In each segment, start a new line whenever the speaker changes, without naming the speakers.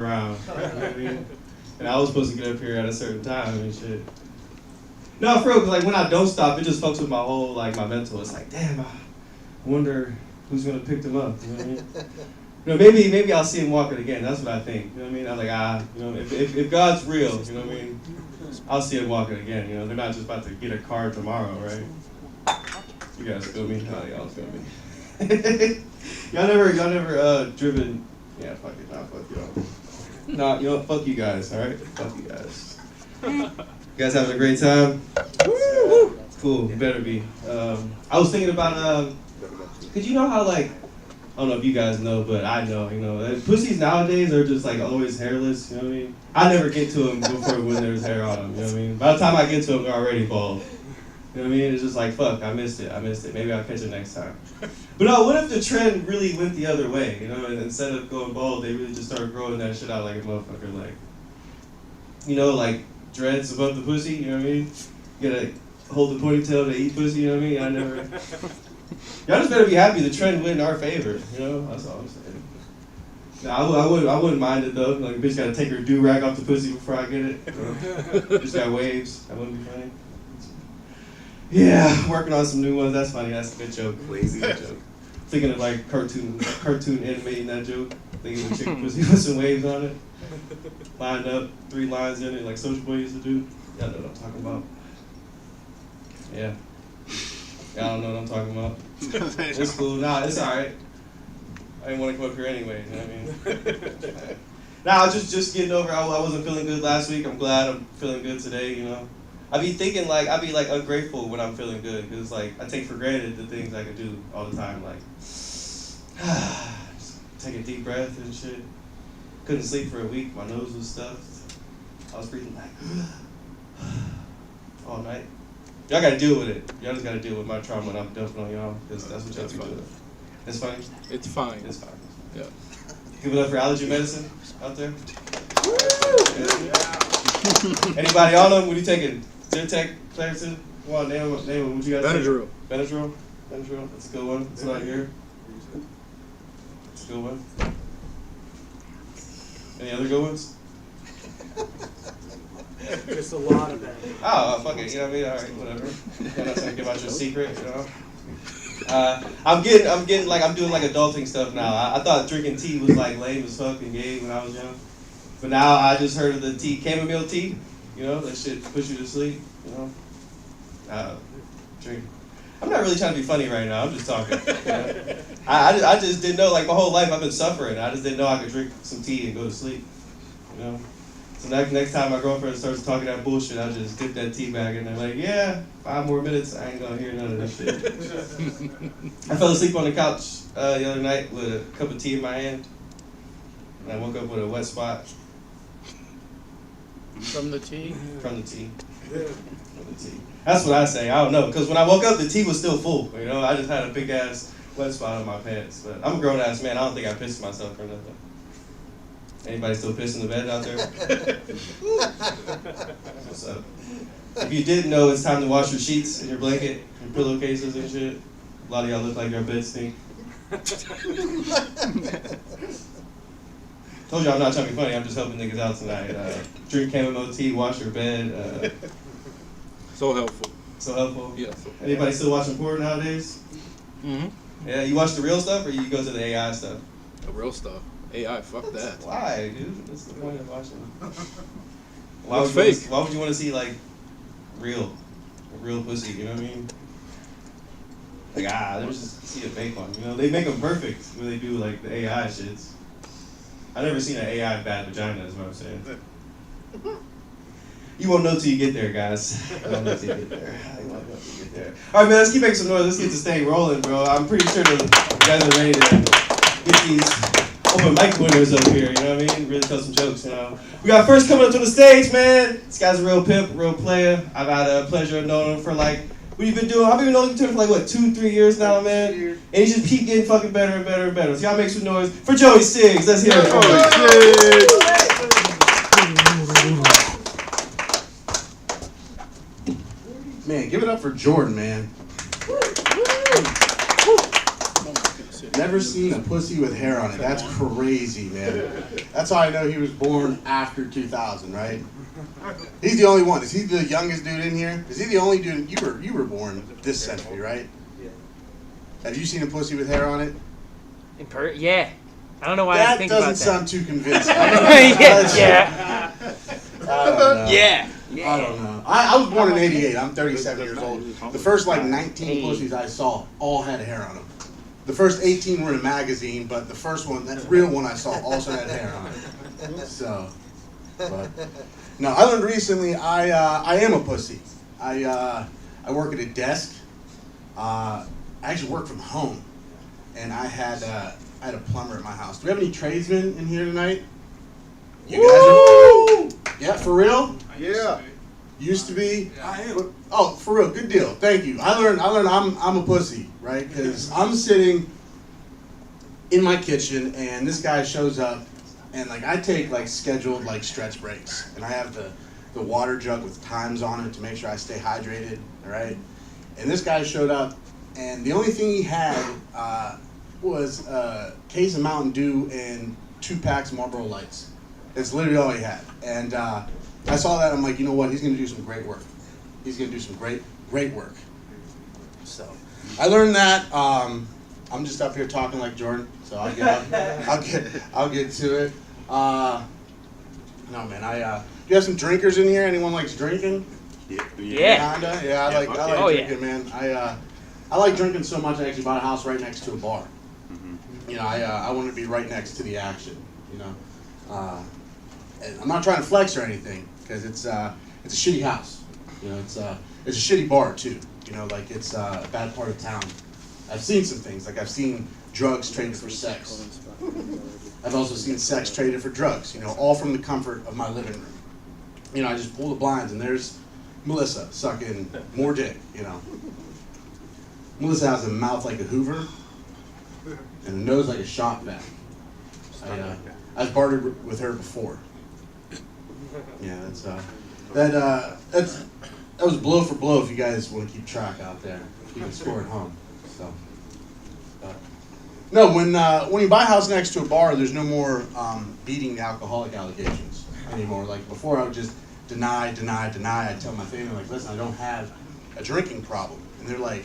around. You know what I mean? And I was supposed to get up here at a certain time and shit. No, for real, because like when I don't stop, it just fucks with my whole, like, my mental. It's like, damn, I wonder who's gonna pick them up. You know what I mean? You know, maybe I'll see him walking again. That's what I think. You know what I mean? I'm like, you know, if God's real, you know what I mean? I'll see him walking again. You know, they're not just about to get a car tomorrow, right? You guys feel me? Oh, y'all feel me? y'all never driven? Yeah, fuck it, nah, fuck y'all. Nah, you know, fuck you guys. All right, fuck you guys. You guys having a great time? Woo! Cool, better be. I was thinking about cause you know how like. I don't know if you guys know, but I know, you know, pussies nowadays are just like always hairless, you know what I mean? I never get to them before when there's hair on them, you know what I mean? By the time I get to them, they're already bald. You know what I mean? It's just like, fuck, I missed it. Maybe I'll catch it next time. But no, what if the trend really went the other way, you know, and instead of going bald, they really just started growing that shit out like a motherfucker, like, you know, like dreads above the pussy, you know what I mean? You gotta hold the ponytail to eat pussy, you know what I mean? Y'all just better be happy the trend went in our favor, you know? That's all I'm saying. Nah, I wouldn't mind it though. Like a bitch gotta take her do-rag off the pussy before I get it. You know? Just got waves. That wouldn't be funny. Yeah, working on some new ones. That's funny. That's a good joke. Lazy joke. Thinking of like cartoon animating that joke. Thinking of a chicken pussy with some waves on it. Lined up, 3 lines in it like Social Boy used to do. Y'all know what I'm talking about. Yeah. I don't know what I'm talking about. It's cool. Nah, it's alright. I didn't want to come up here anyway, you know what I mean? Nah, I was just getting over, I wasn't feeling good last week. I'm glad I'm feeling good today, you know? I be thinking like, I be like ungrateful when I'm feeling good, because like, I take for granted the things I can do all the time, like, take a deep breath and shit. Couldn't sleep for a week, my nose was stuffed. I was breathing like, all night. Y'all gotta deal with it. Y'all just gotta deal with my trauma when I'm dumping on y'all, because that's what y'all be doing. It's fine?
It's fine.
It's fine.
Yeah.
Give it up for allergy medicine out there. Anybody on them? What are you taking? Zyrtec, Claritin? Come on, name them. What you guys
Benadryl.
Benadryl? That's a good one. It's not here. It's a good one. Any other good ones?
Just a lot of that.
Oh, fuck it. You know what I mean? All right, whatever. You're not trying to give out your secret, you know? I'm getting like, I'm doing like adulting stuff now. I thought drinking tea was like lame as fuck and gay when I was young. But now I just heard of the tea, chamomile tea. You know, that shit puts you to sleep, you know? Drink. I'm not really trying to be funny right now. I'm just talking. You know? I just didn't know, like my whole life I've been suffering. I just didn't know I could drink some tea and go to sleep, you know? So next time my girlfriend starts talking that bullshit, I'll just dip that tea bag in there like, yeah, 5 more minutes, I ain't gonna hear none of this shit. I fell asleep on the couch the other night with a cup of tea in my hand. And I woke up with a wet spot.
From the tea?
From the tea. From the tea. That's what I say, I don't know. Because when I woke up, the tea was still full. You know, I just had a big ass wet spot on my pants. But I'm a grown ass man, I don't think I pissed myself or nothing. Anybody still pissing the bed out there? What's up? If you didn't know, it's time to wash your sheets and your blanket, your pillowcases and shit. A lot of y'all look like your bed stink. Told y'all I'm not trying to be funny, I'm just helping niggas out tonight. Drink chamomile tea, wash your bed.
So helpful.
So helpful?
Yeah.
Anybody still watching porn nowadays?
Mm-hmm.
Yeah, you watch the real stuff or you go to the AI stuff?
The real stuff. AI, fuck that.
Why, dude? What's the point of watching?
It's fake.
Why would you want to see like real pussy? You know what I mean? Like there's just see a fake one. You know they make them perfect when they do like the AI shits. I never seen an AI bad vagina. Is what I'm saying. You won't know till you get there, guys. You won't know till you get there. You won't know till you get there. All right, man. Let's keep making some noise. Let's get this thing rolling, bro. I'm pretty sure the guys are ready to get these open mic winners up here, you know what I mean? Really tell some jokes, you know. We got first coming up to the stage, man. This guy's a real pimp, real player. I've had a pleasure of knowing him for like, what you been doing? I've been knowing you for like, what, 2-3 years now, man? And he just keep getting fucking better and better and better. So y'all make some noise for Joey Sigs. Let's hear it.
Man, give it up for Jordan, man.
Never seen a pussy with hair on it. That's crazy, man. That's how I know he was born after 2000, right? He's the only one. Is he the youngest dude in here? Is he the only dude? You were born this century, right? Have you seen a pussy with hair on it?
Yeah. I don't know why I think about that.
That doesn't sound too convincing.
Yeah.
I don't know.
Yeah.
I don't know. I was born in '88. I'm 37 years old. The first 19 pussies I saw all had hair on them. The first 18 were in a magazine, but the first one, that real one I saw, also had hair on it. So, but no, I learned recently I am a pussy. I work at a desk. I actually work from home, and I had a plumber at my house. Do we have any tradesmen in here tonight? You guys are, yeah, for real?
Yeah.
Used to be. I am. Oh, for real, good deal. Thank you. I learned I'm a pussy, right? Because I'm sitting in my kitchen and this guy shows up and I take scheduled stretch breaks, and I have the water jug with times on it to make sure I stay hydrated, all right? And this guy showed up and the only thing he had was a case of Mountain Dew and 2 packs of Marlboro Lights. That's literally all he had. And I saw that, I'm like, you know what, he's going to do some great work. He's going to do some great work. So I learned that. I'm just up here talking like Jordan, so I'll get to it. No, man, do you have some drinkers in here? Anyone likes drinking?
Yeah.
Kinda? Yeah, I like drinking, man. I like drinking so much I actually bought a house right next to a bar. You know, I want to be right next to the action, you know. And I'm not trying to flex or anything, because it's a shitty house. You know, it's a shitty bar too. You know, it's a bad part of town. I've seen some things, I've seen drugs traded for sex. I've also seen sex traded for drugs. You know, all from the comfort of my living room. You know, I just pull the blinds and there's Melissa sucking more dick. You know, Melissa has a mouth like a Hoover and a nose like a shop vac. I've bartered with her before. Yeah, that was blow for blow. If you guys want to keep track out there, you can score at home. So, no, when you buy a house next to a bar, there's no more beating the alcoholic allegations anymore. Like before, I would just deny. I'd tell my family, listen, I don't have a drinking problem, and they're like,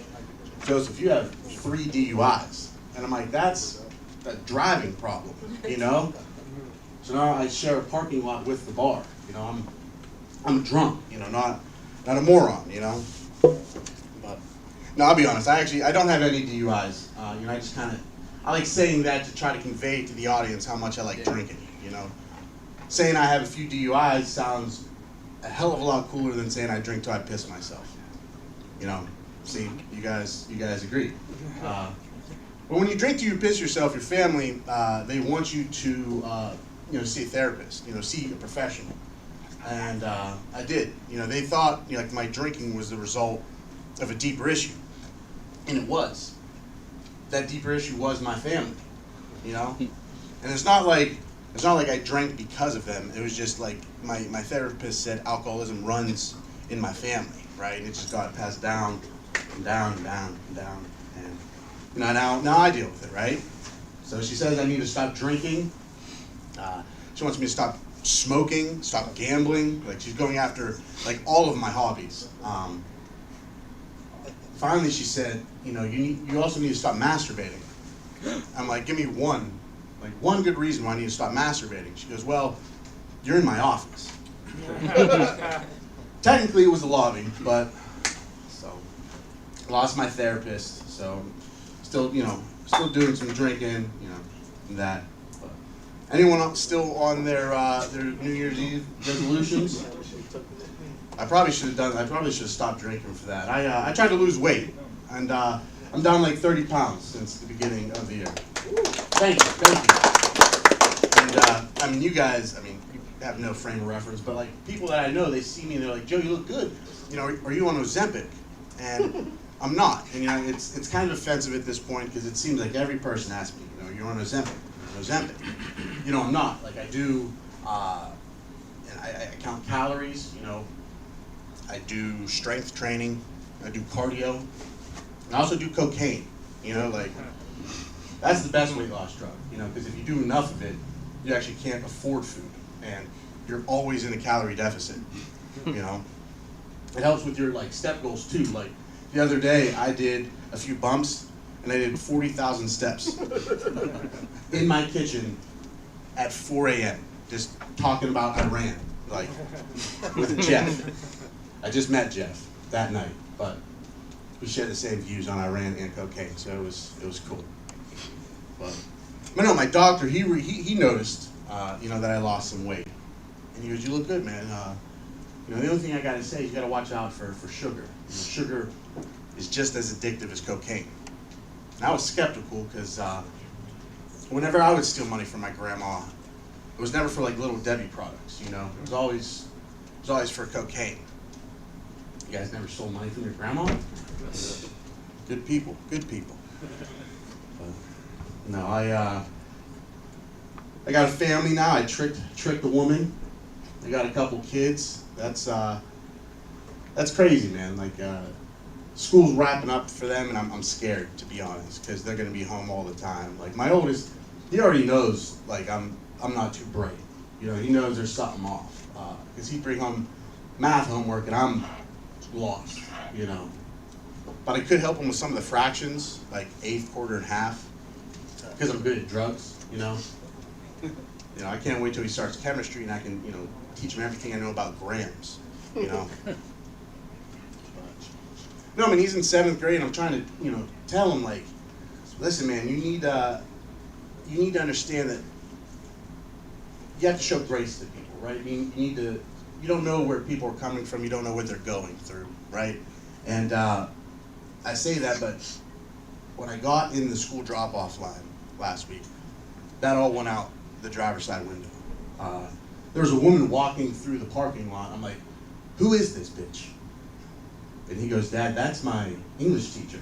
Joseph, you have 3 DUIs, and I'm like, that's a driving problem, you know. So now I share a parking lot with the bar. You know, I'm drunk. You know, not a moron. You know. But no, I'll be honest. I don't have any DUIs. You know, I like saying that to try to convey to the audience how much I like drinking. You know, saying I have a few DUIs sounds a hell of a lot cooler than saying I drink till I piss myself. You know. See, you guys agree. But when you drink till you piss yourself, your family they want you to see a therapist, see a professional. And I did. You know, they thought my drinking was the result of a deeper issue. And it was. That deeper issue was my family. You know? And it's not like I drank because of them. It was just my therapist said alcoholism runs in my family, right? And it just got passed down and down and down and down. And now I deal with it, right? So she says I need to stop drinking. She wants me to stop smoking, stop gambling. She's going after all of my hobbies. Finally, she said, you also need to stop masturbating. I'm like, give me one good reason why I need to stop masturbating. She goes, well, you're in my office. Technically, it was the lobby, but so lost my therapist. So still doing some drinking, and that. Anyone else still on their New Year's Eve resolutions? I probably should have stopped drinking for that. I tried to lose weight, and I'm down 30 pounds since the beginning of the year. Thank you. And you guys, you have no frame of reference, but people that I know, they see me and they're like, Joe, you look good. Are you on Ozempic? And I'm not. And it's kind of offensive at this point because it seems like every person asks me, you're on Ozempic. I'm not. I do, and I count calories, I do strength training, I do cardio, and I also do cocaine, That's the best weight loss drug, you know, because if you do enough of it, you actually can't afford food, and you're always in a calorie deficit, you know. It helps with your like step goals too. Like the other day, I did a few bumps, and I did 40,000 steps in my kitchen at 4 a.m. just talking about Iran, like with Jeff. I just met Jeff that night, but we share the same views on Iran and cocaine, so it was cool. But no, my doctor he noticed you know, that I lost some weight, and he goes, "You look good, man. You know, the only thing I got to say is you got to watch out for sugar. You know, sugar is just as addictive as cocaine." And I was skeptical because whenever I would steal money from my grandma, it was never for like Little Debbie products. You know, it was always for cocaine. You guys never stole money from your grandma? Good people, good people. No, I got a family now. I tricked a woman. I got a couple kids. That's crazy, man. Like school's wrapping up for them, and I'm scared, to be honest, because they're gonna be home all the time. Like my oldest, he already knows like I'm not too bright. You know, he knows there's something off because he'd bring home math homework, and I'm lost. You know, but I could help him with some of the fractions, like eighth, quarter, and half. Because I'm good at drugs, you know. You know, I can't wait till he starts chemistry and I can, you know, teach him everything I know about grams, you know. No, I mean, he's in 7th grade and I'm trying to, you know, tell him, like, listen, man, you need to understand that you have to show grace to people, right? You don't know where people are coming from, you don't know what they're going through, right? And I say that, but when I got in the school drop-off line last week, that all went out the driver's side window. There was a woman walking through the parking lot. I'm like, "Who is this bitch?" And he goes, "Dad, that's my English teacher."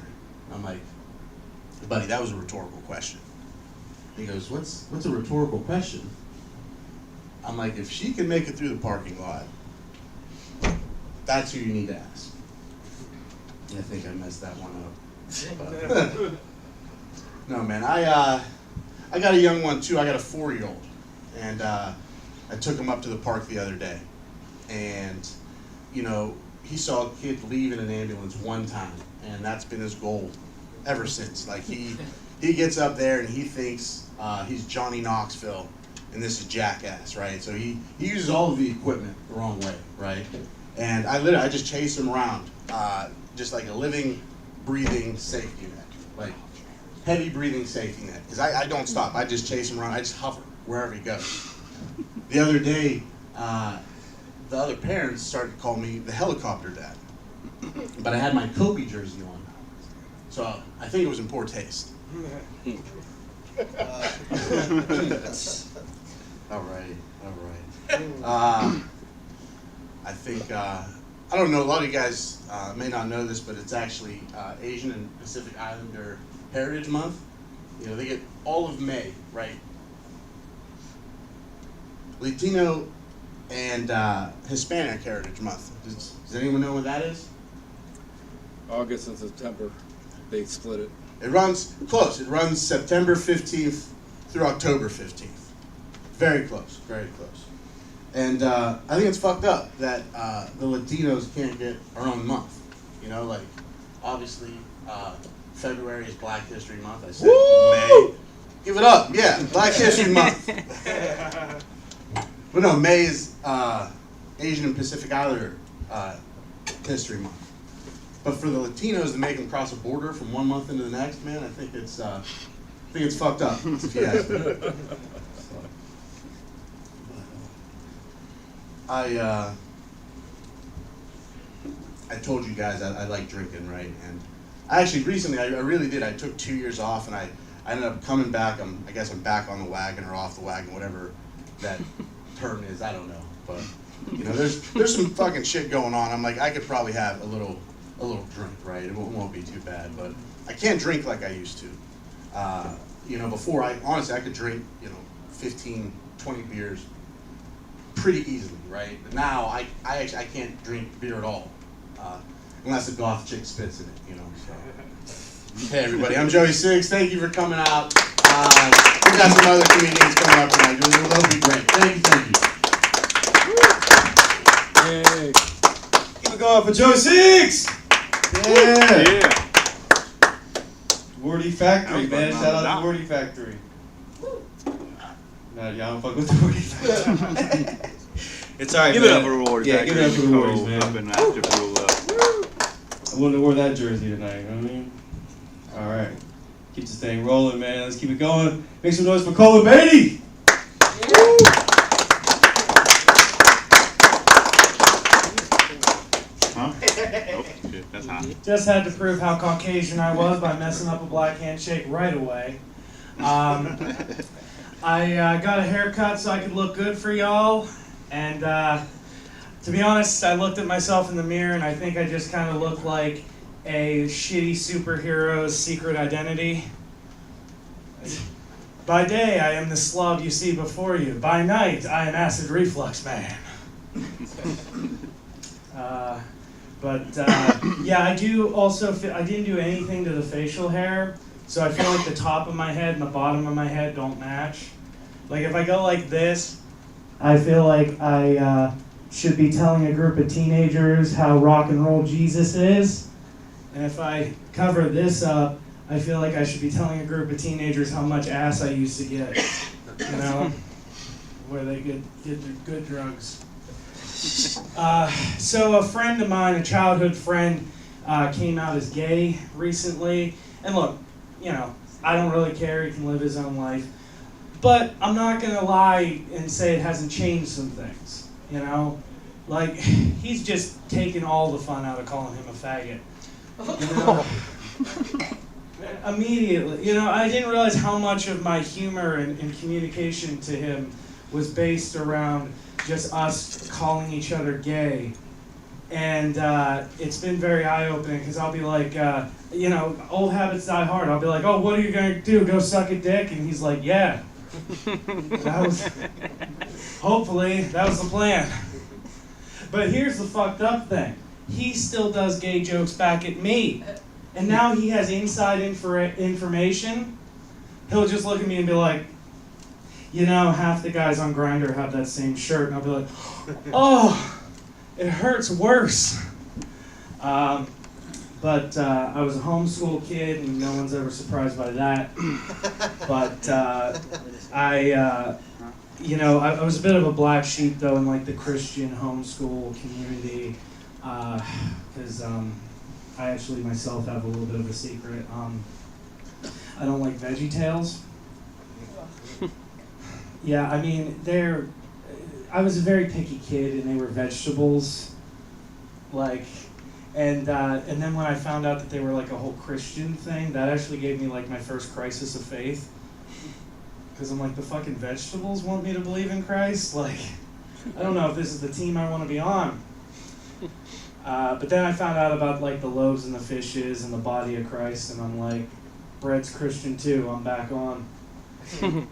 I'm like, "Buddy, that was a rhetorical question." He goes, What's a rhetorical question?" I'm like, "If she can make it through the parking lot, that's who you need to ask." I think I messed that one up. No, man, I got a young one too. I got a 4-year-old, and I took him up to the park the other day, and you know, he saw a kid leave in an ambulance one time, and that's been his goal ever since. Like he gets up there and he thinks he's Johnny Knoxville, and this is Jackass, right? So he uses all of the equipment the wrong way, right? And I just chase him around, just like a living, breathing safety net, like heavy breathing safety net. Because I don't stop. I just chase him around. I just hover wherever he goes. The other day, the other parents started to call me the helicopter dad, but I had my Kobe jersey on, so I think it was in poor taste. All right. I think I don't know. A lot of you guys may not know this, but it's actually Asian and Pacific Islander Heritage Month. You know, they get all of May, right? Latino and Hispanic Heritage Month. Does anyone know what that is?
August and September, they split it.
It runs close. It runs September 15th through October 15th. Very close, very close. And I think it's fucked up that the Latinos can't get our own month. You know, like, obviously, February is Black History Month. I said May. Give it up, yeah, Black History Month. But no, May is Asian and Pacific Islander History Month. But for the Latinos to make them cross a border from one month into the next, man, I think it's fucked up, if you ask me. I told you guys I like drinking, right? And I actually recently, I really did. I took 2 years off, and I ended up coming back. I guess I'm back on the wagon or off the wagon, whatever that term is. I don't know, but you know, there's some fucking shit going on. I'm like, I could probably have a little drink, right? It won't be too bad, but I can't drink like I used to. You know, before I could drink, you know, 15, 20 beers pretty easily, right? But now I can't drink beer at all, unless a goth chick spits in it, you know. So Hey everybody, I'm Joey Sigs. Thank you for coming out. We've got some other comedians coming up tonight. It'll be great. Thank you.
Yay.
Keep it going for Joe Six. Yeah.
Yeah.
Wardy Factory, man.
That was
Shout out
not-
to Wardy Factory. Nah, y'all don't fuck with the Wardy Factory. It's alright,
Give
man.
it up for Reward.
Yeah, give it up for the Wardies, man.
Up in after Blowe.
I wouldn't have wore that jersey tonight, you know what I mean? Alright. Keep this thing rolling, man. Let's keep it going. Make some noise for Colin Beatty!
Huh? Oh, shit, that's hot.
Just had to prove how Caucasian I was by messing up a black handshake right away. I got a haircut so I could look good for y'all, and to be honest, I looked at myself in the mirror and I think I just kind of look like a shitty superhero's secret identity. By day, I am the slug you see before you. By night, I am acid reflux man. Yeah, I do also I didn't do anything to the facial hair, so I feel like the top of my head and the bottom of my head don't match. Like if I go like this, I feel like I should be telling a group of teenagers how rock and roll Jesus is. And if I cover this up, I feel like I should be telling a group of teenagers how much ass I used to get, you know, where they get their good drugs. So a friend of mine, a childhood friend, came out as gay recently. And look, you know, I don't really care. He can live his own life. But I'm not going to lie and say it hasn't changed some things, you know? Like, he's just taken all the fun out of calling him a faggot. You know? Immediately. You know, I didn't realize how much of my humor and communication to him was based around just us calling each other gay. And it's been very eye-opening because I'll be like, you know, old habits die hard. I'll be like, oh, what are you going to do? Go suck a dick? And he's like, yeah. Hopefully, that was the plan. But here's the fucked up thing. He still does gay jokes back at me. And now he has inside information. He'll just look at me and be like, you know, half the guys on Grindr have that same shirt. And I'll be like, oh, it hurts worse. But I was a homeschool kid, and no one's ever surprised by that. But you know, I was a bit of a black sheep, though, in like the Christian homeschool community, because I actually myself have a little bit of a secret. I don't like VeggieTales. Yeah, I mean, I was a very picky kid, and they were vegetables, like. And then when I found out that they were like a whole Christian thing, that actually gave me like my first crisis of faith. Because I'm like, the fucking vegetables want me to believe in Christ? Like, I don't know if this is the team I want to be on. But then I found out about like the loaves and the fishes and the body of Christ, and I'm like, bread's Christian too, I'm back on. I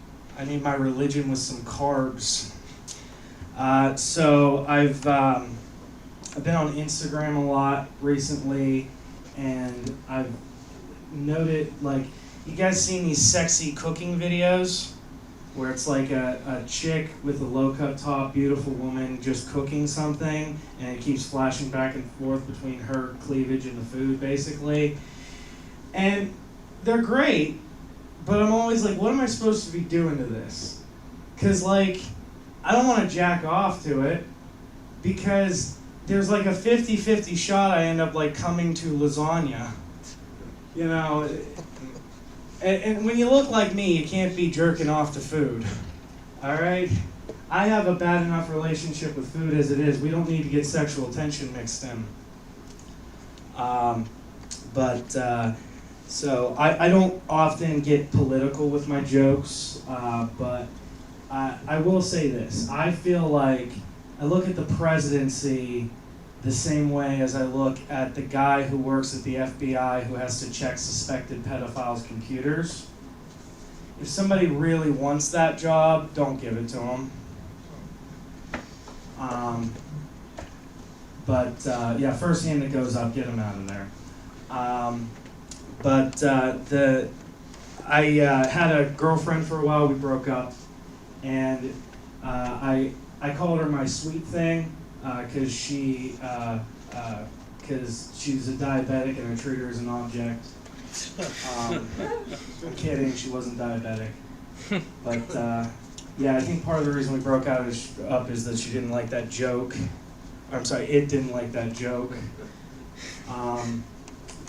need my religion with some carbs. So I've been on Instagram a lot recently, and I've noted, like, you guys seen these sexy cooking videos where it's like a chick with a low-cut top, beautiful woman just cooking something, and it keeps flashing back and forth between her cleavage and the food, basically. And they're great, but I'm always like, what am I supposed to be doing to this? Because, like, I don't want to jack off to it, because there's like a 50-50 shot I end up like coming to lasagna, you know. And when you look like me, you can't be jerking off to food, all right? I have a bad enough relationship with food as it is. We don't need to get sexual tension mixed in. So I don't often get political with my jokes, but I will say this. I feel like I look at the presidency the same way as I look at the guy who works at the FBI who has to check suspected pedophiles' computers. If somebody really wants that job, don't give it to them. Yeah, first hand that goes up, get them out of there. But I had a girlfriend for a while. We broke up, and I called her my sweet thing because she's a diabetic and I treat her as an object. I'm kidding. She wasn't diabetic, but yeah, I think part of the reason we broke up is that she didn't like that joke. I'm sorry, it didn't like that joke.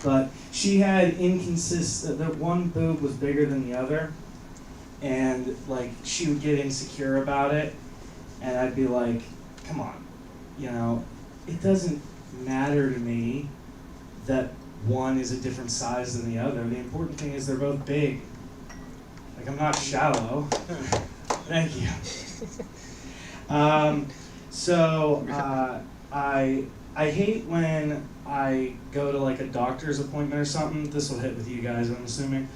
But she had inconsistent, that one boob was bigger than the other, and like she would get insecure about it, and I'd be like, come on, you know, it doesn't matter to me that one is a different size than the other. The important thing is they're both big. Like, I'm not shallow. Thank you. I hate when I go to like a doctor's appointment or something. This will hit with you guys, I'm assuming.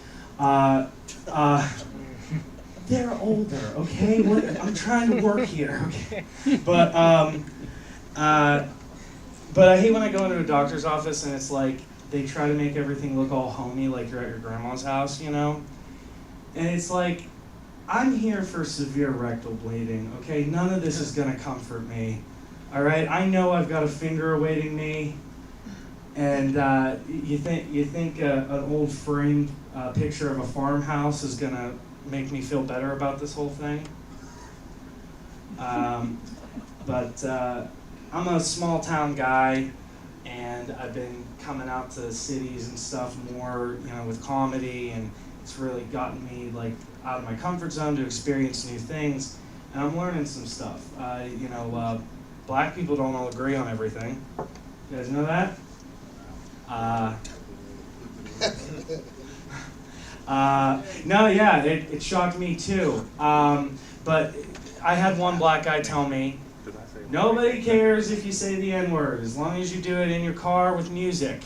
They're older, okay? I'm trying to work here, okay? But I hate when I go into a doctor's office and it's like they try to make everything look all homey, like you're at your grandma's house, you know? And it's like, I'm here for severe rectal bleeding, okay? None of this is gonna comfort me. All right, I know I've got a finger awaiting me, and you think an old framed picture of a farmhouse is gonna make me feel better about this whole thing? But I'm a small town guy, and I've been coming out to cities and stuff more, you know, with comedy, and it's really gotten me like out of my comfort zone to experience new things, and I'm learning some stuff. You know. Black people don't all agree on everything. You guys know that? No, yeah, it shocked me too. But I had one black guy tell me, nobody cares if you say the N-word as long as you do it in your car with music.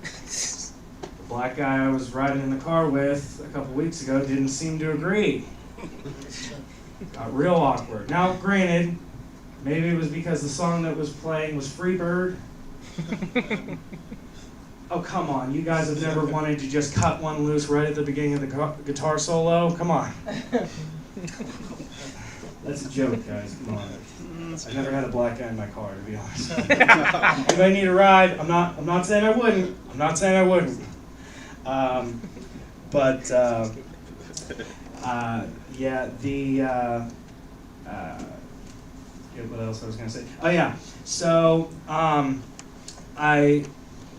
The black guy I was riding in the car with a couple weeks ago didn't seem to agree. Got real awkward. Now, granted, maybe it was because the song that was playing was Freebird. Oh, come on. You guys have never wanted to just cut one loose right at the beginning of the guitar solo? Come on. That's a joke, guys. Come on. I never had a black guy in my car, to be honest. If I need a ride, I'm not saying I wouldn't. I'm not saying I wouldn't. Yeah, what else I was going to say? Oh yeah, so I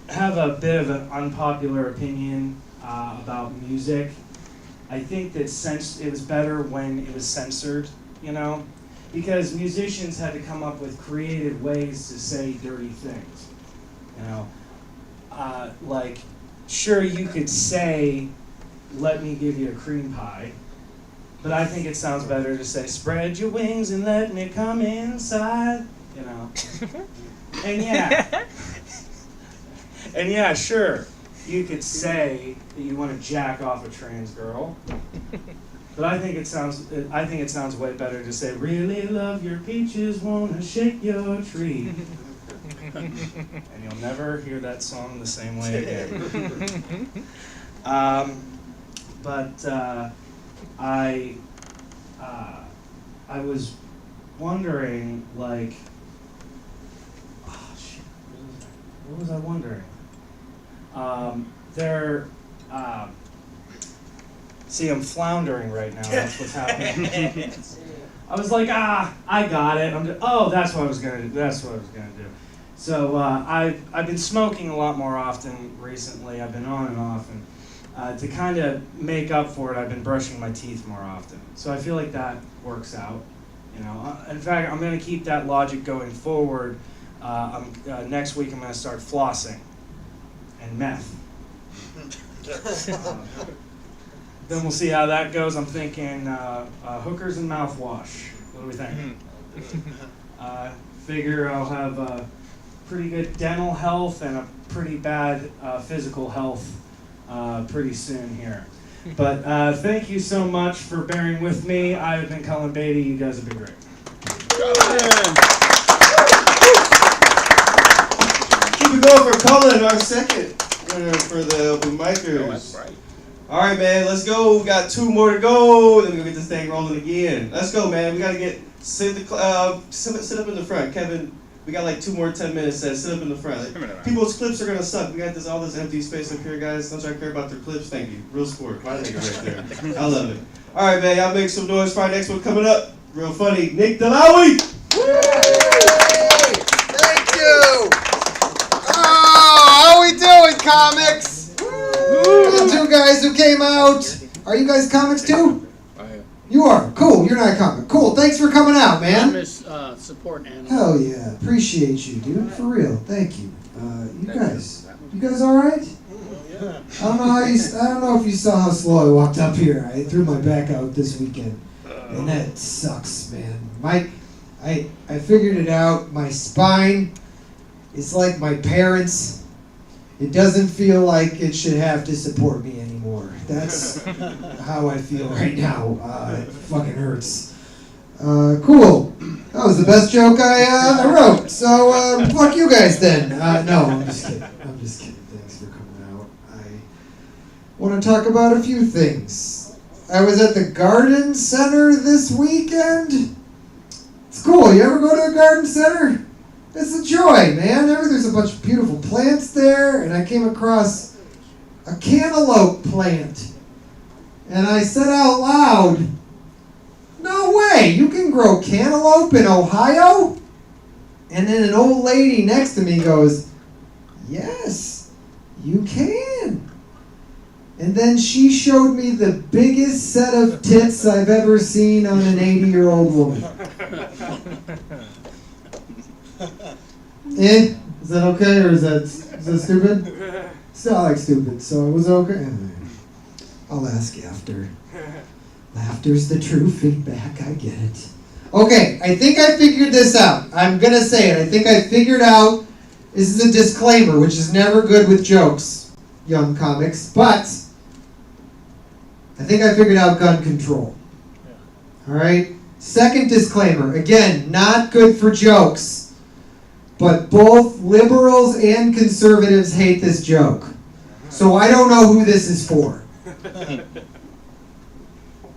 have a bit of an unpopular opinion about music. I think that it was better when it was censored, you know, because musicians had to come up with creative ways to say dirty things, you know. Like, sure, you could say, "Let me give you a cream pie," but I think it sounds better to say, "Spread your wings and let me come inside," you know. And yeah, sure, you could say that you want to jack off a trans girl, but I think it sounds way better to say, "Really love your peaches, wanna shake your tree," and you'll never hear that song the same way again. I was wondering, like, oh shit, what was I wondering? See, I'm floundering right now. That's what's happening. I was like, I got it. That's what I was gonna do. So I've been smoking a lot more often recently. I've been on and off, and to kind of make up for it, I've been brushing my teeth more often. So I feel like that works out. You know, in fact, I'm going to keep that logic going forward. Next week, I'm going to start flossing and meth. Then we'll see how that goes. I'm thinking hookers and mouthwash. What do we think? Figure I'll have pretty good dental health and a pretty bad physical health pretty soon here. But thank you so much for bearing with me. I've been Cullen Beatty. You guys have been great.
Keep it going for Cullen, our second Twitter for the open micers.
Oh, that's right.
All right, man, let's go. We got 2 more to go. Then we're gonna get this thing rolling again. Let's go, man. We gotta sit up in the front, Kevin. We got like 2 more 10 minutes. Sit up in the front. People's clips are gonna suck. We got all this empty space up here, guys. Don't y'all care about their clips? Thank you. Real sport. My nigga right there. I love it. All right, man. Y'all make some noise for our next one coming up. Real funny. Nick Dlouhy.
Thank you. Oh, how we doing, comics? The 2 guys who came out. Are you guys comics too?
I am.
You are. Cool. You're not a comic. Cool. Thanks for coming out, man.
Support animals.
Hell yeah. Appreciate you, dude. For real. Thank you. You guys all right? I don't know if you saw how slow I walked up here. I threw my back out this weekend, and that sucks, man. I figured it out. My spine is like my parents. It doesn't feel like it should have to support me anymore. That's how I feel right now. It fucking hurts. Cool. That was the best joke I wrote. So fuck you guys then. No, I'm just kidding. Thanks for coming out. I want to talk about a few things. I was at the garden center this weekend. It's cool. You ever go to a garden center? It's a joy, man. There's a bunch of beautiful plants there, and I came across a cantaloupe plant. And I said out loud, "No way, you can grow cantaloupe in Ohio?" And then an old lady next to me goes, "Yes, you can." And then she showed me the biggest set of tits I've ever seen on an 80-year-old woman. Is that okay, or is that stupid? Still like stupid, so it was okay. I'll ask after. Laughter's the true feedback, I get it. Okay, I think I figured this out. I'm gonna say it. I think I figured out, this is a disclaimer, which is never good with jokes, young comics, but I think I figured out gun control. Alright? Second disclaimer, again, not good for jokes, but both liberals and conservatives hate this joke. So I don't know who this is for.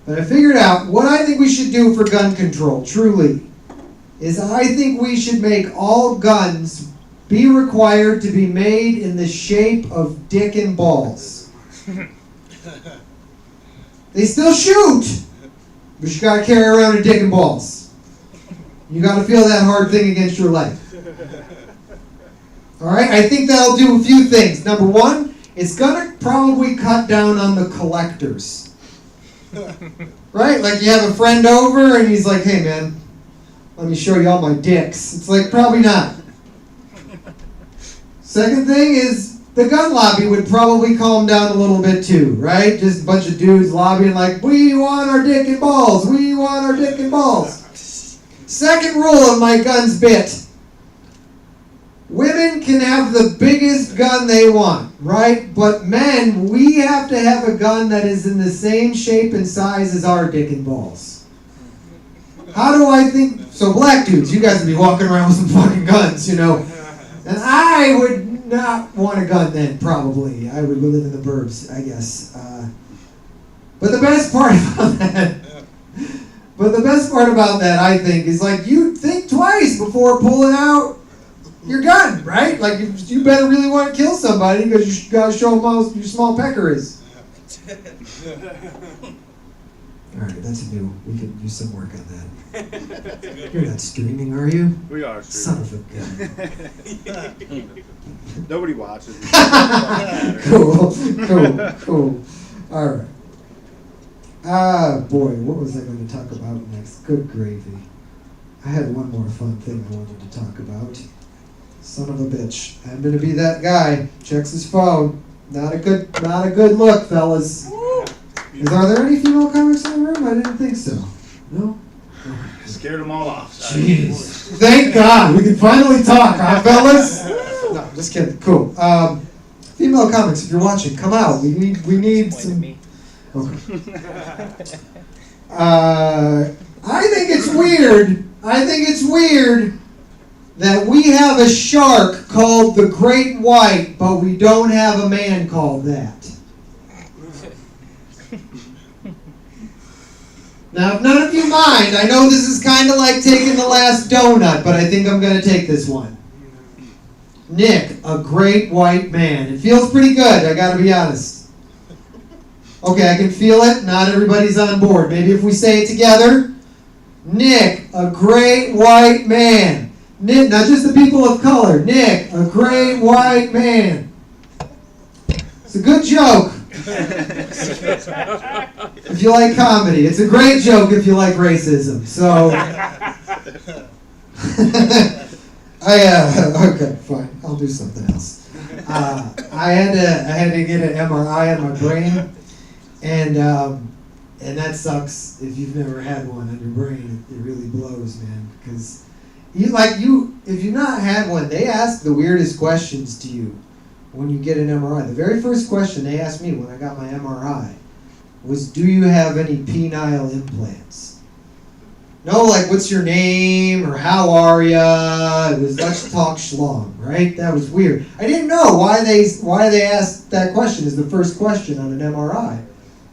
But I figured out what I think we should do for gun control, truly, is I think we should make all guns be required to be made in the shape of dick and balls. They still shoot, but you gotta carry around a dick and balls. You gotta feel that hard thing against your leg. Alright, I think that'll do a few things. Number one, it's gonna probably cut down on the collectors. Right? Like you have a friend over and he's like, "Hey man, let me show you all my dicks." It's like, probably not. Second thing is, the gun lobby would probably calm down a little bit too, right? Just a bunch of dudes lobbying like, "We want our dick and balls, we want our dick and balls." Second rule of my guns bit. Women can have the biggest gun they want, right? But men, we have to have a gun that is in the same shape and size as our dick and balls. How do I think? So black dudes, you guys would be walking around with some fucking guns, you know. And I would not want a gun then, probably. I would live in the burbs, I guess. But the best part about that, I think, is like you think twice before pulling out your gun, right? Like you better really want to kill somebody because you gotta show them how your small pecker is. All right, that's new. We could use some work on that. You're not streaming, are you?
We are
Son
streaming.
of a gun.
Nobody watches.
Cool. All right. Boy, what was I going to talk about next? Good gravy. I had one more fun thing I wanted to talk about. Son of a bitch. I'm going to be that guy. Checks his phone. Not a good look, fellas. Are there any female comics in the room? I didn't think so. No?
Scared them all off.
Jeez. Thank God. We can finally talk, huh, fellas? No, just kidding. Cool. Female comics, if you're watching, come out. We need some... Okay. I think it's weird that we have a shark called the Great White, but we don't have a man called that? Now, if none of you mind, I know this is kind of like taking the last donut, but I think I'm going to take this one. Nick, a great white man. It feels pretty good, I got to be honest. Okay, I can feel it. Not everybody's on board. Maybe if we say it together. Nick, a great white man. Nick, not just the people of color. Nick, a great white man. It's a good joke. If you like comedy. It's a great joke if you like racism. So, okay, fine. I'll do something else. I had to get an MRI on my brain, and that sucks if you've never had one on your brain. It really blows, man. Because if you've not had one, they ask the weirdest questions to you when you get an MRI. The very first question they asked me when I got my MRI was, do you have any penile implants? No, like, what's your name, or how are ya? It was let's talk schlong, right? That was weird. I didn't know why they asked that question as the first question on an MRI.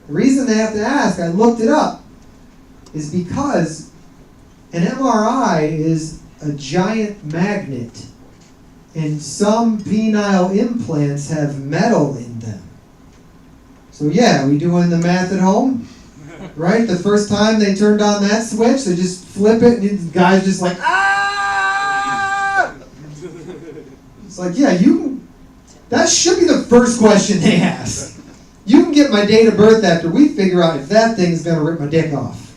The reason they have to ask, I looked it up, is because an MRI is a giant magnet, and some penile implants have metal in them. So yeah, we doing the math at home? Right? The first time they turned on that switch, they just flip it, and the guy's just like, ah! It's like, yeah, that should be the first question they ask. You can get my date of birth after we figure out if that thing's going to rip my dick off.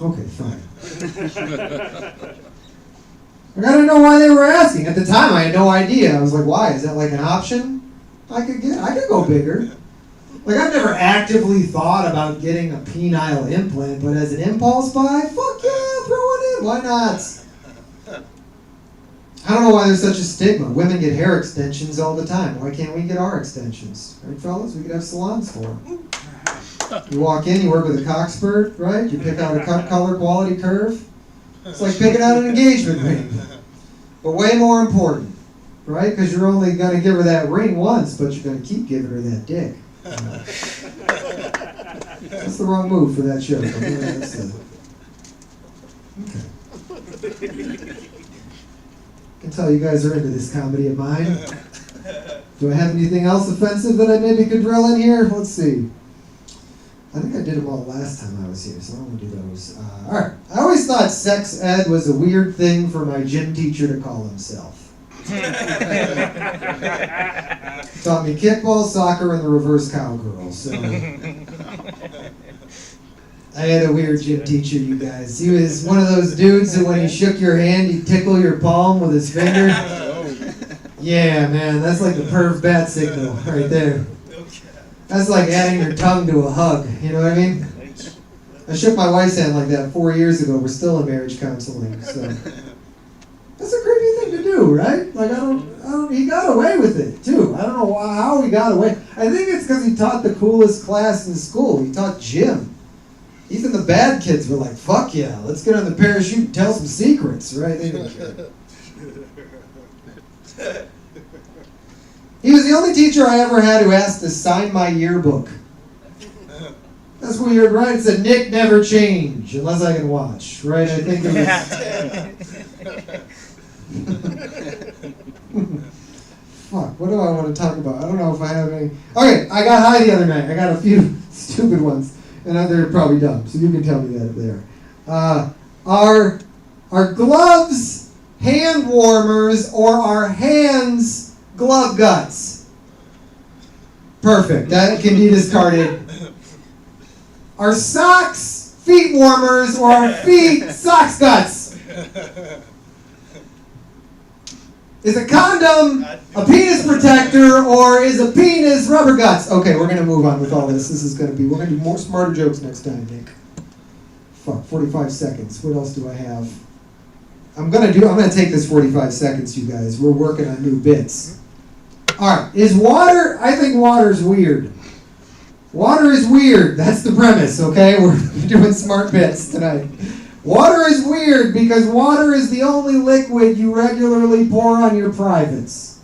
Okay, fine. I gotta know why they were asking. At the time, I had no idea. I was like, why? Is that like an option I could go bigger. Like, I've never actively thought about getting a penile implant, but as an impulse buy, fuck yeah, throw it in. Why not? I don't know why there's such a stigma. Women get hair extensions all the time. Why can't we get our extensions? Right, fellas? We could have salons for them. You walk in, you work with a cockspurt, right? You pick out a cut, color, quality, curve. It's like picking out an engagement ring. But way more important, right? Because you're only going to give her that ring once, but you're going to keep giving her that dick. That's the wrong move for that show. Okay. I can tell you guys are into this comedy of mine. Do I have anything else offensive that I maybe could drill in here? Let's see. I think I did them all last time I was here, so I don't want to do those. All right. I always thought sex ed was a weird thing for my gym teacher to call himself. Taught me kickball, soccer, and the reverse cowgirl. So I had a weird gym teacher, you guys. He was one of those dudes that when he shook your hand, he'd tickle your palm with his finger. Yeah, man, that's like the perv bat signal right there. That's like adding your tongue to a hug, you know what I mean? I shook my wife's hand like that 4 years ago. We're still in marriage counseling, so that's a creepy thing to do, right? Like, he got away with it, too. I don't know how he got away. I think it's because he taught the coolest class in school. He taught gym. Even the bad kids were like, fuck yeah, let's get on the parachute and tell some secrets, right? They didn't care. He was the only teacher I ever had who asked to sign my yearbook. That's weird, right? It said, Nick, never change, unless I can watch, right? I think it was... Fuck, what do I want to talk about? I don't know if I have any... Okay, I got high the other night. I got a few stupid ones, and they're probably dumb, so you can tell me that there. Are gloves hand warmers, or are hands glove guts? Perfect. That can be discarded. Are socks feet warmers, or are feet socks guts? Is a condom a penis protector, or is a penis rubber guts? Okay, we're gonna move on with all this. We're gonna do more smarter jokes next time, Nick. Fuck, 45 seconds. What else do I have? I'm gonna take this 45 seconds, you guys. We're working on new bits. Alright, I think water's weird. Water is weird. That's the premise, okay? We're doing smart bits tonight. Water is weird because water is the only liquid you regularly pour on your privates.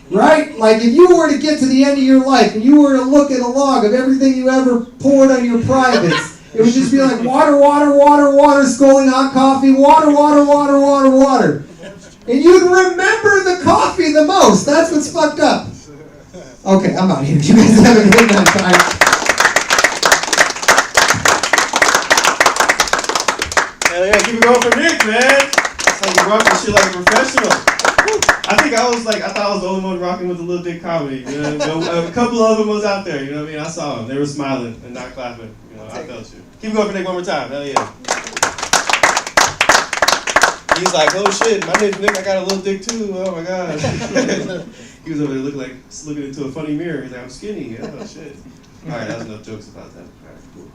Right? Like if you were to get to the end of your life and you were to look at a log of everything you ever poured on your privates, it would just be like water, water, water, water, scalding hot coffee, water, water, water, water, water. And you'd remember the coffee the most. That's what's fucked up. Okay, I'm out here. You guys have a good night. Bye.
Hell yeah, keep it going for Nick, man. It's like you rock this shit like a professional. I thought I was the only one rocking with the little dick comedy. You know? A couple of them was out there, you know what I mean? I saw them. They were smiling and not clapping. You know, I felt you. Keep it going for Nick one more time. Hell yeah. He's like, oh shit, my name's Nick, I got a little dick too. Oh my god. He was over there looking into a funny mirror. He's like, I'm skinny. Oh shit. Alright, that was enough jokes about that. Alright, cool.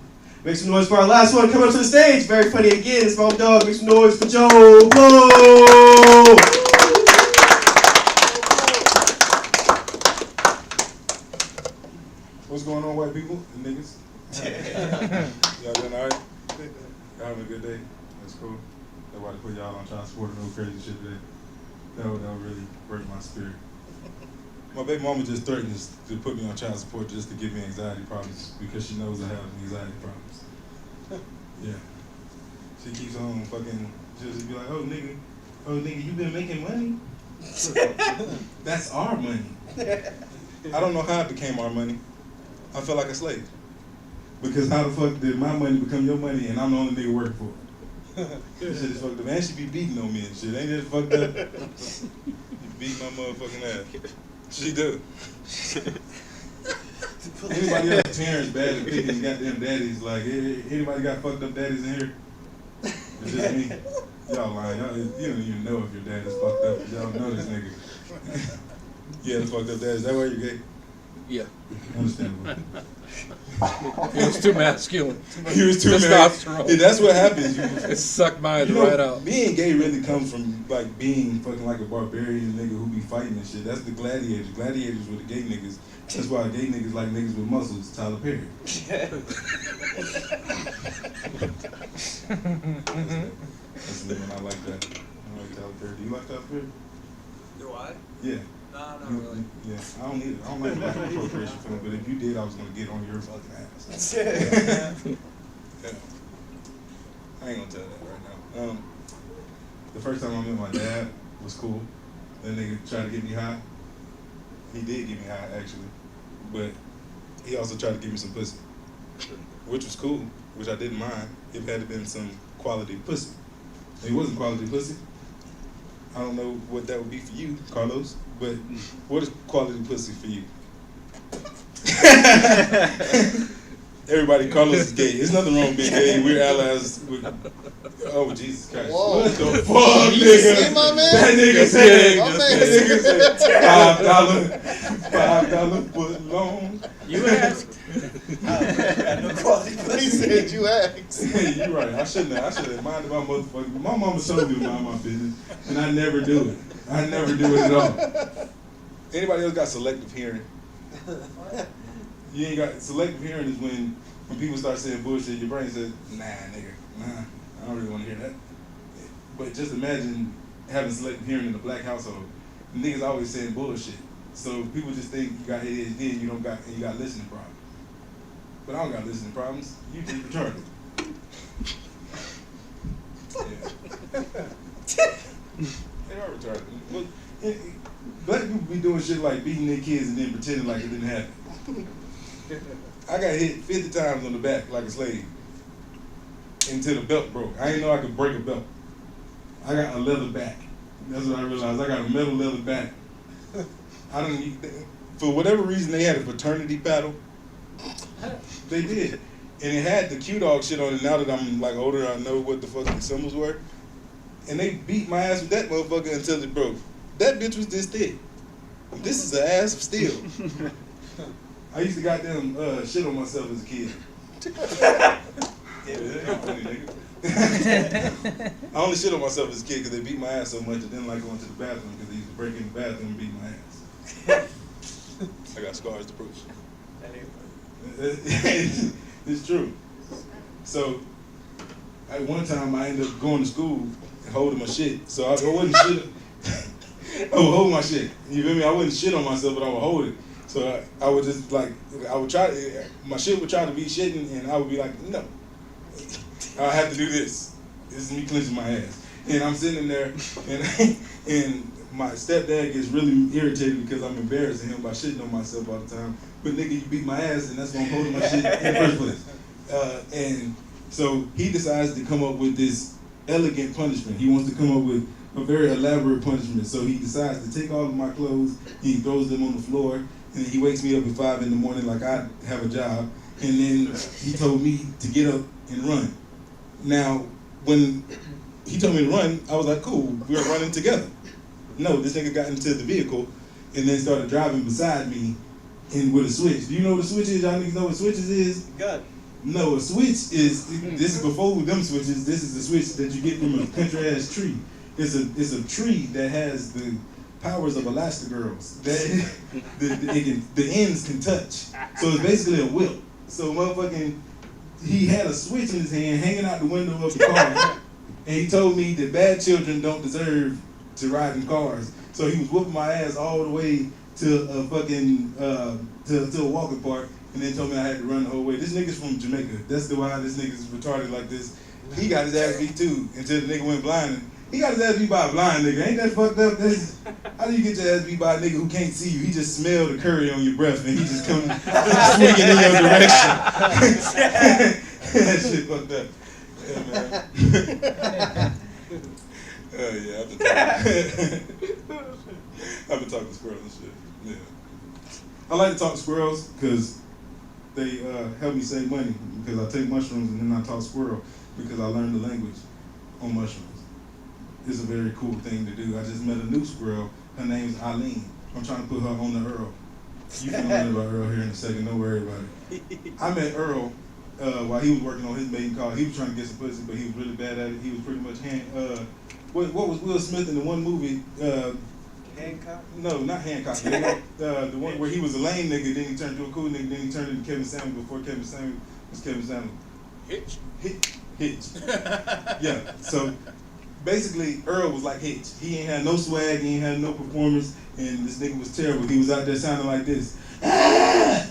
Make some noise for our last one. Come up to the stage. Very funny again. It's my own dog. Make some noise for Joe Blowe.
What's going on, white people and niggas? Y'all doing alright? Y'all having a good day? That's cool. Nobody put y'all on child support or no crazy shit today. That would really break my spirit. My baby mama just threatened to put me on child support just to give me anxiety problems because she knows I have anxiety problems. Yeah. She keeps on fucking, she'll just be like, oh nigga, you been making money? That's our money. I don't know how it became our money. I felt like a slave. Because how the fuck did my money become your money and I'm the only nigga working for it? That shit is fucked up. Man, she be beating on me and shit. Ain't that fucked up? You beat my motherfucking ass. She do. Anybody else parents bad at picking goddamn daddies? Like, anybody got fucked up daddies in here? It's just me. Y'all lying. You don't even know if your dad is fucked up. Y'all know this nigga. Yeah, the fucked up dad. Is that why you're gay?
Yeah.
Understandable.
He was too masculine.
He was too
testosterone.
Yeah, that's what happens.
It sucked mine
You know,
right out.
being gay really comes from like being fucking like a barbarian nigga who be fighting and shit. That's the gladiators. Gladiators were the gay niggas. That's why gay niggas like niggas with muscles. Tyler Perry. That's the nigga I like that. I like Tyler Perry. Do you like Tyler Perry?
Do I?
Yeah.
No, not really.
Yeah, I don't either. I don't like black appropriation film, but if you did, I was gonna get on your fucking ass. Yeah. I ain't gonna tell that right now. The first time I met my dad was cool. That nigga tried to get me high. He did get me high, actually. But he also tried to give me some pussy, which was cool, which I didn't mind. It had to been some quality pussy. It wasn't quality pussy. I don't know what that would be for you, Carlos, but what is quality pussy for you? Everybody, Carlos is gay. There's nothing wrong with being gay. We're allies with... Oh, Jesus Christ.
Whoa.
What the fuck, nigga?
See, my man?
That nigga said,
My man.
$5 foot long.
You asked.
No quality pussy. He said you asked.
You're right. I shouldn't have minded my motherfucking... My mama told me to mind my business, and I never do it. I never do it at all. Anybody else got selective hearing? You ain't got... Selective hearing is when people start saying bullshit, your brain says, nah, nigga, nah, I don't really want to hear that. But just imagine having selective hearing in a black household. Niggas always saying bullshit. So people just think you got ADHD and you got listening problems. But I don't got listening problems. You just retarded. Yeah. They are retarded. Well, black people be doing shit like beating their kids and then pretending like it didn't happen. I got hit 50 times on the back like a slave until the belt broke. I didn't know I could break a belt. I got a leather back. That's what I realized. I got a metal leather back. I don't need, for whatever reason, they had a fraternity paddle. They did. And it had the Q-Dog shit on it. Now that I'm like older, I know what the fucking symbols were. And they beat my ass with that motherfucker until it broke. That bitch was this thick. This is an ass of steel. I used to goddamn shit on myself as a kid. I only shit on myself as a kid because they beat my ass so much I didn't like going to the bathroom because they used to break in the bathroom and beat my ass. I got scars to prove. It's true. So at one time I ended up going to school and holding my shit. So I wasn't shit. I would hold my shit. You feel me? I wouldn't shit on myself, but I would hold it. So I would just like, I would try, my shit would try to be shitting, and I would be like, no, I have to do this. This is me clenching my ass. And I'm sitting in there, and my stepdad gets really irritated because I'm embarrassing him by shitting on myself all the time. But nigga, you beat my ass, and that's why I'm holding my shit in the first place. And so he decides to come up with this elegant punishment. He wants to come up with a very elaborate punishment. So he decides to take all of my clothes, he throws them on the floor, and he wakes me up at 5 in the morning like I have a job. And then he told me to get up and run. Now, when he told me to run, I was like, cool, we're running together. No, this nigga got into the vehicle and then started driving beside me and with a switch. Do you know what a switch is? Y'all niggas know what switches is?
Gun.
No, a switch is, this is before them switches, this is the switch that you get from a country ass tree. It's a tree that has the powers of Elastigirls. That the ends can touch. So it's basically a whip. So motherfucking, he had a switch in his hand hanging out the window of the car. And he told me that bad children don't deserve to ride in cars. So he was whooping my ass all the way to a fucking, to a walking park, and then told me I had to run the whole way. This nigga's from Jamaica. That's the why this nigga's retarded like this. He got his ass beat too until the nigga went blind. He got his ass beat by a blind nigga. Ain't that fucked up? How do you get your ass beat by a nigga who can't see you? He just smelled the curry on your breath and he just come swinging in your direction. That shit fucked up. Yeah, man. Yeah, I've been talking to squirrels and shit. Yeah. I like to talk to squirrels because they help me save money, because I take mushrooms and then I talk squirrel because I learned the language on mushrooms. It's a very cool thing to do. I just met a new squirrel. Her name's Eileen. I'm trying to put her on the Earl. You can learn about Earl here in a second. Don't worry about it. I met Earl while he was working on his mating call. He was trying to get some pussy, but he was really bad at it. He was pretty much what was Will Smith in the one movie?
Hancock?
No, not Hancock. The one where he was a lame nigga, then he turned to a cool nigga, then he turned into Kevin Samuels before Kevin Samuels was Kevin Samuels. Hitch. Yeah. So basically, Earl was like Hitch. He ain't had no swag, he ain't had no performance, and this nigga was terrible. He was out there sounding like this. I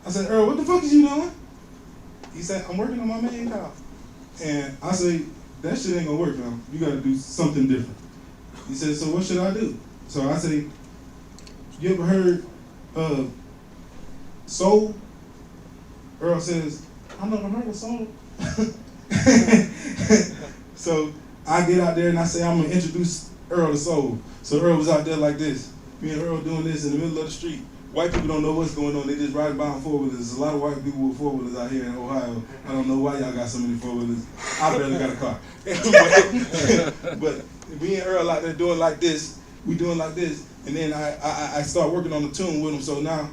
said, Earl, what the fuck is you doing? He said, I'm working on my main call. And I say, that shit ain't gonna work, man. You gotta do something different. He said, so what should I do? So I say, you ever heard of soul? Earl says, I never heard of soul. So I get out there and I say, I'm gonna introduce Earl to soul. So Earl was out there like this. Me and Earl doing this in the middle of the street. White people don't know what's going on. They just riding by on four-wheelers. There's a lot of white people with four-wheelers out here in Ohio. I don't know why y'all got so many four-wheelers. I barely got a car. but me and Earl out there doing like this. We doing like this. And then I start working on the tune with him. So now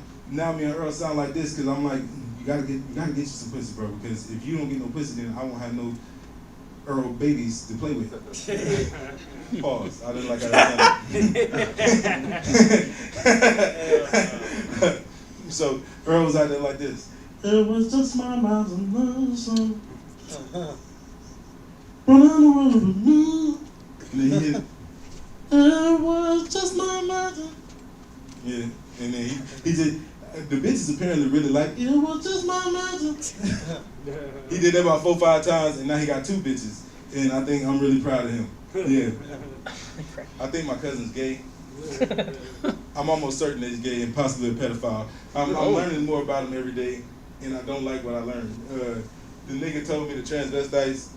me and Earl sound like this because I'm like, you gotta get you some pussy, bro. Because if you don't get no pussy, then I won't have no Earl babies to play with. Pause. I didn't like how that So Earl was out there like this. It was just my mountain love song. And then he hit, it was just my mountain. Yeah. And then he did. The bitches apparently really like, it was just my mountain. He did that about 4 or 5 times, and now he got 2 bitches. And I think I'm really proud of him. Yeah. I think my cousin's gay. I'm almost certain that he's gay and possibly a pedophile. I'm learning more about him every day, and I don't like what I learned. The nigga told me the transvestites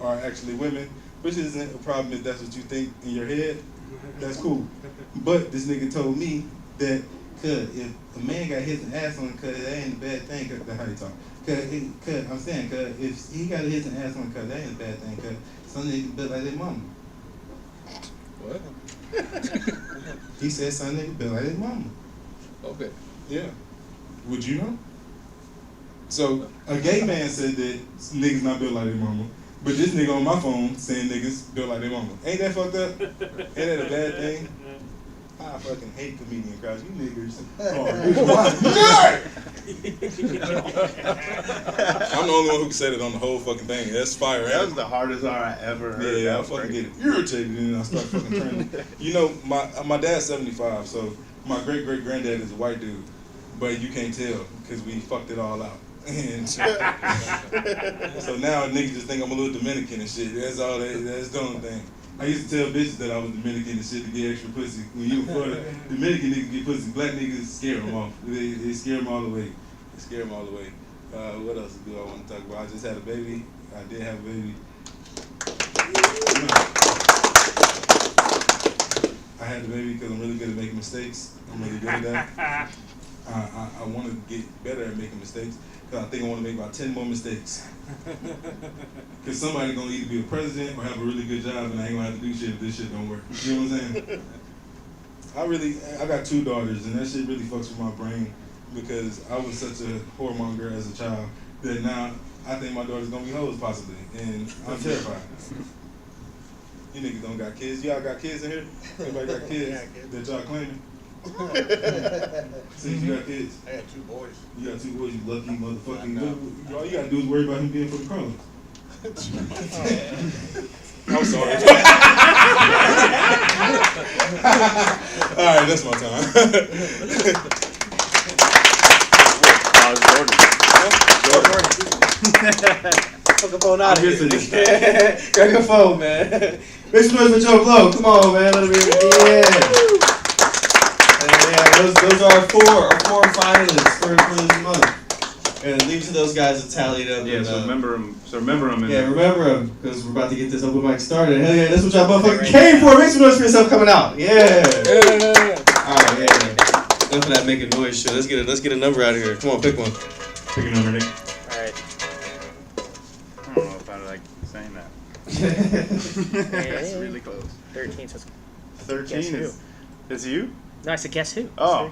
are actually women, which isn't a problem if that's what you think in your head. That's cool. But this nigga told me that if a man got his ass on, that ain't a bad thing. That's how he talk. I'm saying, if he got his ass on, that ain't a bad thing. Some nigga built like their mama.
What?
He said some nigga built like their mama.
Okay.
Yeah. Would you know? So a gay man said that niggas not built like their mama, but this nigga on my phone saying niggas built like their mama. Ain't that fucked up? Ain't that a bad thing? I fucking hate comedian crowds. You niggas I'm the only one who can say that on the whole fucking thing. That's fire.
That was the hardest R I ever heard.
Yeah, I fucking get irritated and I start fucking turning. You know, my dad's 75, so my great granddad is a white dude, but you can't tell because we fucked it all out. And so now niggas just think I'm a little Dominican and shit. That's all. That's the only thing. I used to tell bitches that I was Dominican and shit to get extra pussy. When you were Dominican niggas get pussy, black niggas scare them off. They scare them all the way. They scare them all the way. What else do I want to talk about? I just had a baby. I did have a baby. I had the baby because I'm really good at making mistakes. I'm really good at that. I want to get better at making mistakes because I think I want to make about 10 more mistakes. Because somebody's going to either be a president or have a really good job and I ain't going to have to do shit if this shit don't work. You know what I'm saying? I got 2 daughters and that shit really fucks with my brain because I was such a whoremonger as a child that now I think my daughter's going to be hoes possibly and I'm terrified. You niggas don't got kids. Y'all got kids in here? Everybody got kids that y'all claiming? Since you got kids?
I got 2 boys.
You got 2 boys, you lucky motherfucker. All you gotta do is worry about him being for the Carlos. I'm sorry. Alright, that's my time.
Fuck the phone out of here. Grab your phone, man. Make some noise for Joe Blowe. Come on, man. Let him hear it. Yeah, those are our four finalists for this month. And leave to those guys to tally it up.
Yeah,
and,
so remember them.
Yeah, remember them because we're about to get this open mic started. Hell yeah, that's what y'all motherfucking came for. Make some noise for yourself coming out. Yeah. All right, yeah. Enough of that making noise shit. Let's get a number out of here. Come on, pick one.
Pick a number, Nick.
Alright.
I don't know if I like saying that.
That's really close.
13. So
13 is you?
no, I said guess who?
Oh,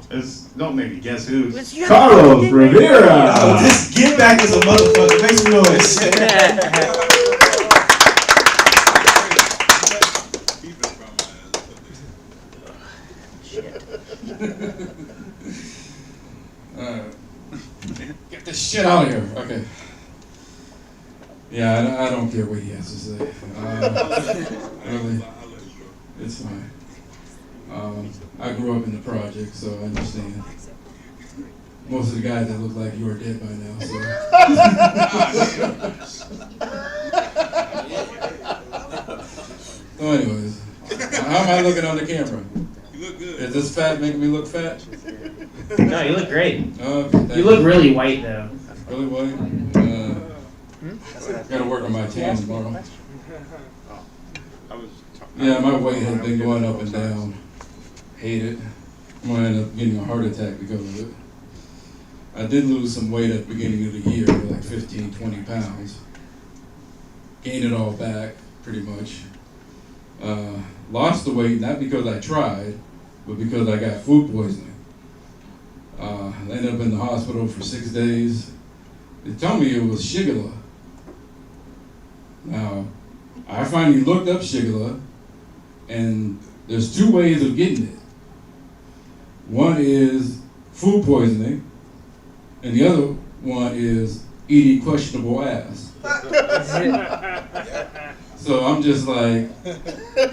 don't make me guess who.
It's you.
Carlos Rivera.
Oh, this get back is a motherfucker. Make some noise.
Get this shit out of here. Okay. Yeah, I don't care what he has to say. Really, it's fine. I grew up in the project, so I understand. Most of the guys that look like you are dead by now, so. So anyways, how am I looking on the camera?
You look good.
Is this fat making me look fat?
No, you look great.
Okay,
You look really white though.
really white. Gotta work on my tan tomorrow. Yeah, my weight has been going up and down. Hate it. I'm gonna end up getting a heart attack because of it. I did lose some weight at the beginning of the year, like 15, 20 pounds. Gained it all back, pretty much. Lost the weight, not because I tried, but because I got food poisoning. I ended up in the hospital for 6 days. They told me it was Shigella. Now, I finally looked up Shigella, and there's 2 ways of getting it. One is food poisoning, and the other one is eating questionable ass. So I'm just like,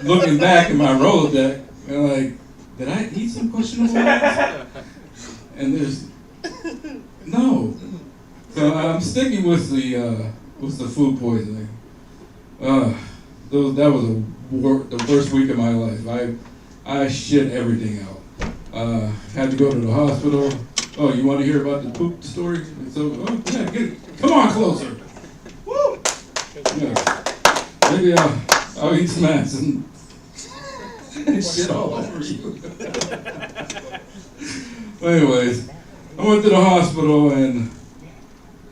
looking back at my Rolodex, and like, did I eat some questionable ass? And there's, no. So I'm sticking with the food poisoning. That was the worst week of my life. I shit everything out. Had to go to the hospital. Oh, you want to hear about the poop story? So, yeah, come on closer. Woo! Yeah. Maybe I'll eat some ass and shit all over you. Anyways, I went to the hospital and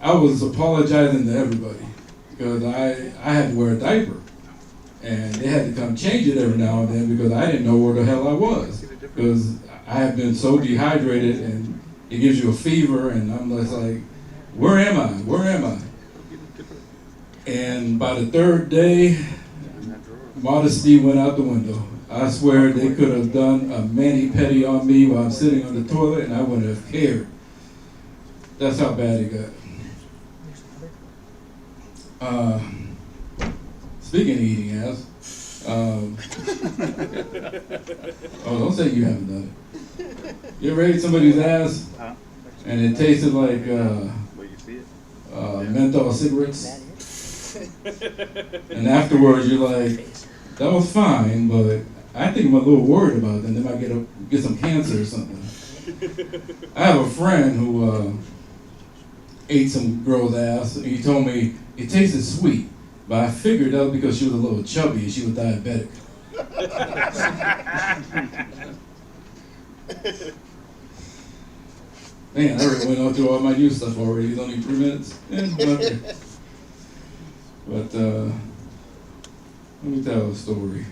I was apologizing to everybody because I had to wear a diaper. And they had to come change it every now and then because I didn't know where the hell I was. Because I have been so dehydrated and it gives you a fever and I'm just like, where am I? Where am I? And by the 3rd day, modesty went out the window. I swear they could have done a mani-pedi on me while I'm sitting on the toilet and I wouldn't have cared. That's how bad it got. Speaking of eating ass, oh, don't say you haven't done it. You ever ate somebody's ass and it tasted like menthol cigarettes? And afterwards you're like, that was fine, but I think I'm a little worried about them. They might get some cancer or something. I have a friend who ate some girl's ass, and he told me it tasted sweet, but I figured that was because she was a little chubby and she was diabetic. Man, I already went on through all my new stuff already. It's only 3 minutes. Okay. But let me tell a story.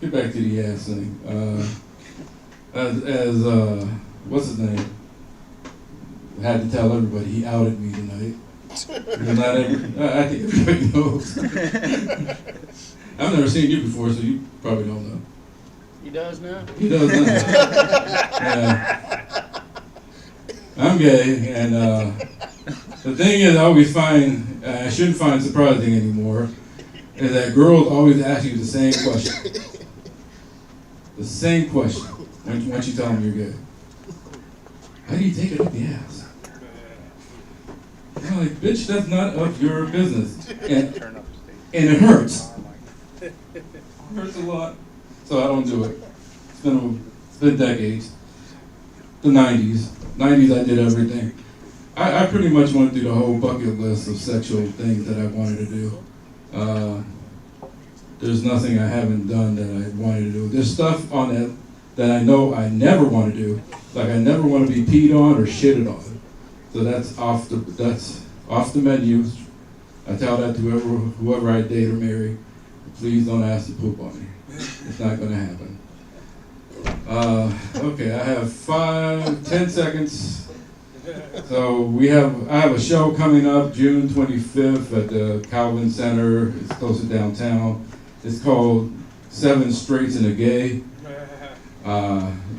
Get back to the ass thing. As what's his name? I had to tell everybody he outed me tonight. Because I think everybody knows. I've never seen you before, so you probably don't know.
He does now?
He does now. Yeah. I'm gay, and the thing is, I always find, I shouldn't find surprising anymore, is that girls always ask you the same question. The same question once you tell them you're gay. How do you take it up the ass? I'm like, bitch, that's not of your business. And it hurts. It hurts a lot. So I don't do it. It's been decades. The 90s. 90s I did everything. I pretty much went through the whole bucket list of sexual things that I wanted to do. There's nothing I haven't done that I wanted to do. There's stuff on that I know I never want to do. Like I never want to be peed on or shitted on. So that's off the menu. I tell that to whoever I date or marry. Please don't ask to poop on me. It's not going to happen. Okay, I have 10 seconds. So I have a show coming up June 25th at the Calvin Center. It's close to downtown. It's called 7 Straights and a Gay.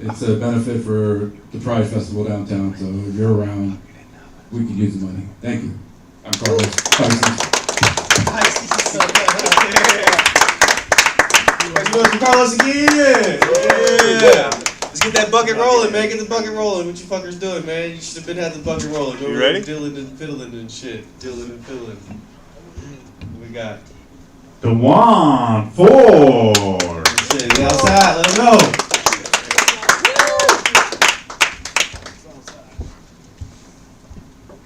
It's a benefit for the Pride Festival downtown. So if you're around, we can use the money. Thank you. I'm Carlos.
Carlos again. Yeah. Let's get that bucket rolling, man. Get the bucket rolling. What you fuckers doing, man? You should have had the bucket rolling.
You ready?
Dilling and fiddling and shit. Dilling and fiddling. What we got?
The 1, 4.
Shit, get outside. Let them know.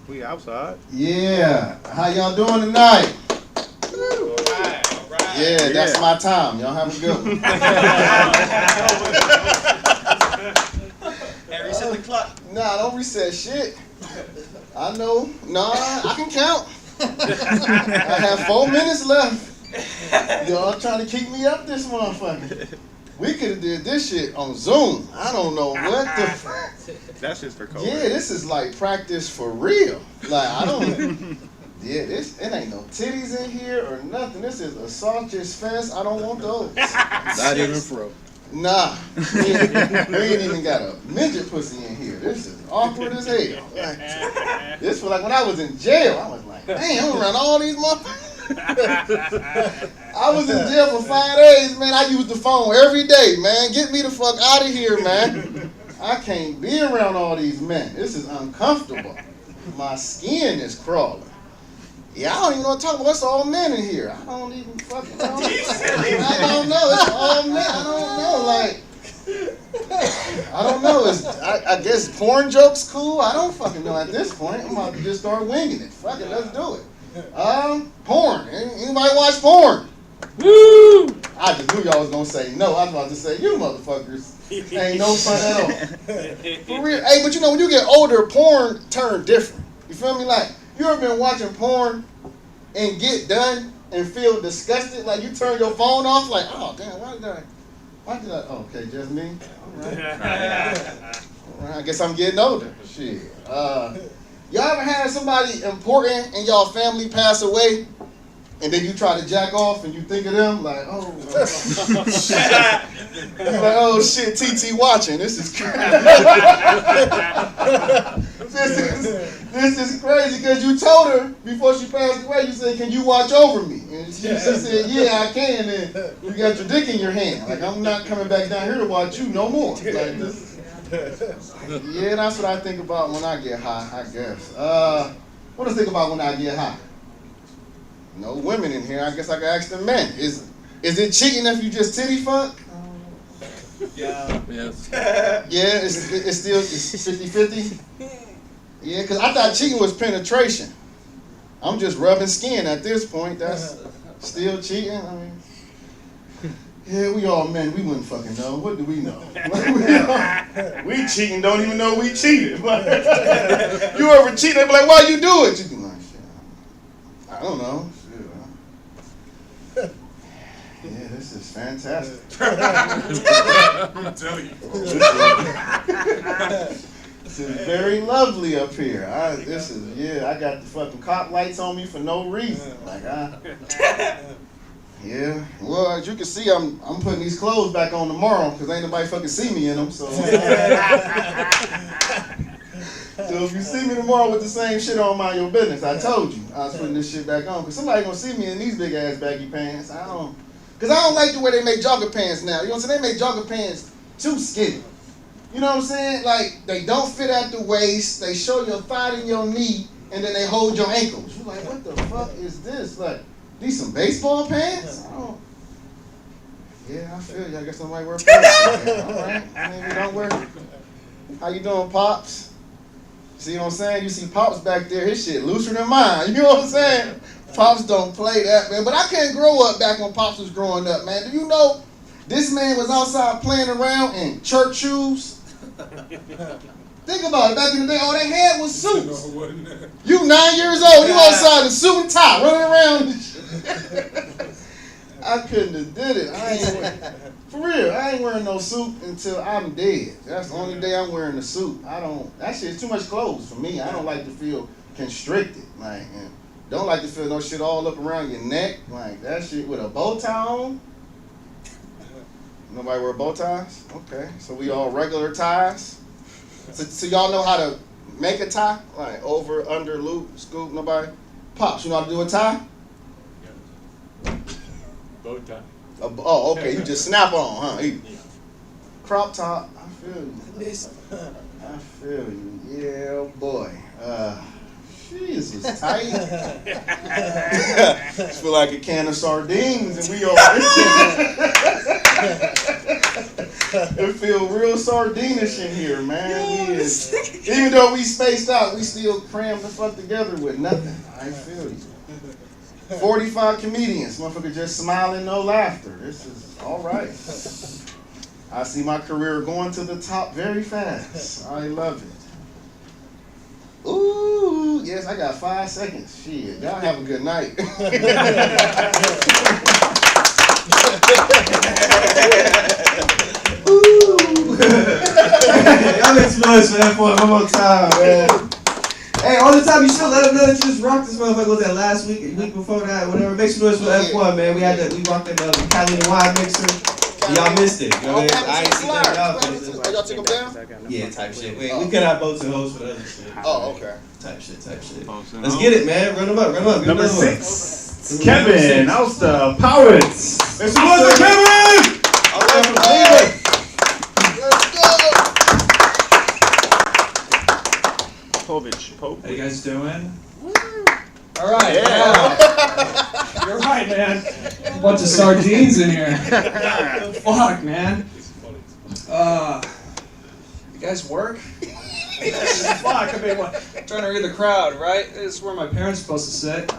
We outside.
Yeah. How y'all doing tonight? Yeah, that's my time. Y'all have a good one.
Hey, reset the clock.
Nah, don't reset shit. I know. Nah, I can count. I have 4 minutes left. Y'all trying to keep me up this motherfucker. We could have did this shit on Zoom. I don't know what the fuck.
That's just for COVID.
Yeah, this is like practice for real. Like, I don't... Yeah, it ain't no titties in here or nothing. This is a sausage fest. I don't want those.
Not even fro.
Nah. We ain't even got a midget pussy in here. This is awkward as hell. Like, this was like when I was in jail. I was like, damn, I'm around all these motherfuckers. I was in jail for 5 days, man. I used the phone every day, man. Get me the fuck out of here, man. I can't be around all these men. This is uncomfortable. My skin is crawling. Yeah, I don't even know what to talk about. It's all men in here. I don't even fucking know. I don't know. It's all men. I don't know. Like, I don't know. I guess porn jokes cool. I don't fucking know at this point. I'm about to just start winging it. Fuck it, let's do it. Porn. Anybody watch porn? Woo! I just knew y'all was gonna say no. I was about to say you motherfuckers ain't no fun at all. For real. Hey, but you know when you get older, porn turn different. You feel me? Like. You ever been watching porn and get done and feel disgusted? Like you turn your phone off like, oh damn, why did I, oh, okay, just me? All right. All right, I guess I'm getting older. Shit. Y'all ever had somebody important in y'all family pass away and then you try to jack off and you think of them like, oh, you're like, oh shit, TT watching. This is crazy. This is crazy because you told her before she passed away. You said, "Can you watch over me?" And she said, "Yeah, I can." And you got your dick in your hand. Like, I'm not coming back down here to watch you no more. Like this. Yeah, that's what I think about when I get high, I guess. What do I think about when I get high? No women in here. I guess I can ask the men. Is it cheating if you just titty fuck?
Yeah. Yes.
Yeah, it's still 50-50? Yeah, because I thought cheating was penetration. I'm just rubbing skin at this point. That's still cheating? I mean, yeah, we all men. We wouldn't fucking know. What do we know? We cheating, don't even know we cheated. You ever cheat? They be like, why you do it? You be like, shit, I don't know. Yeah, this is fantastic.
I'm telling you.
This is very lovely up here. I got the fucking cop lights on me for no reason. Like, yeah. Well, as you can see, I'm putting these clothes back on tomorrow because ain't nobody fucking see me in them. So, so if you see me tomorrow with the same shit on, mind your business. I told you I was putting this shit back on because somebody gonna see me in these big ass baggy pants. Because I don't like the way they make jogger pants now. You know what I'm saying? They make jogger pants too skinny. You know what I'm saying? Like, they don't fit at the waist. They show your thigh and your knee, and then they hold your ankles. You're like, what the fuck is this? Like, these some baseball pants? Yeah, I feel you. I guess somebody wear pants. All right. Maybe don't wear. How you doing, Pops? See what I'm saying? You see Pops back there. His shit looser than mine. You know what I'm saying? Pops don't play that, man. But I couldn't grow up back when Pops was growing up, man. Do you know this man was outside playing around in church shoes? Think about it. Back in the day, all they had was suits. You 9 years old, you outside in suit and tie, running around. I couldn't have did it. For real, I ain't wearing no suit until I'm dead. That's the only day I'm wearing a suit. That shit's too much clothes for me. I don't like to feel constricted. Like, and don't like to feel no shit all up around your neck. Like, that shit with a bow tie on. Nobody wear bow ties? Okay, so we all regular ties. So y'all know how to make a tie? Like over, under, loop, scoop, nobody? Pops, you know how to do a tie?
Bow tie.
Oh, okay, you just snap on, huh? Crop top, I feel you. I feel you, yeah, boy. Jeez, it's tight. Feel like a can of sardines, and we all. It feel real sardinish in here, man. Even though we spaced out, we still crammed the fuck together with nothing. I feel you. 45 comedians, motherfucker, just smiling, no laughter. This is all right. I see my career going to the top very fast. I love it. Ooh, yes, I got 5 seconds. Shit, y'all have a good night.
Y'all make some noise for that for one more time, man. Hey, all the time, you should let them know that you just rocked this motherfucker. Was that last week, week before that, whatever? Make some noise for F1, man. We rocked that Cali wine mixer. Y'all missed it. You know what I mean? I ain't seen that y'all.
Y'all took them down?
Yeah, type shit. We could have boats and hoes for the other shit.
Oh, okay.
Type shit. Let's get it, man. Run them up.
Number 6, Kevin Alsta Powers.
It's Kevin!
All right, from Cleveland. Let's go.
How you guys doing?
All right. Yeah. You're right, man. A bunch of sardines in here. Fuck, man. You guys work? Fuck, I mean, I'm trying to read the crowd, right? This is where my parents are supposed to sit.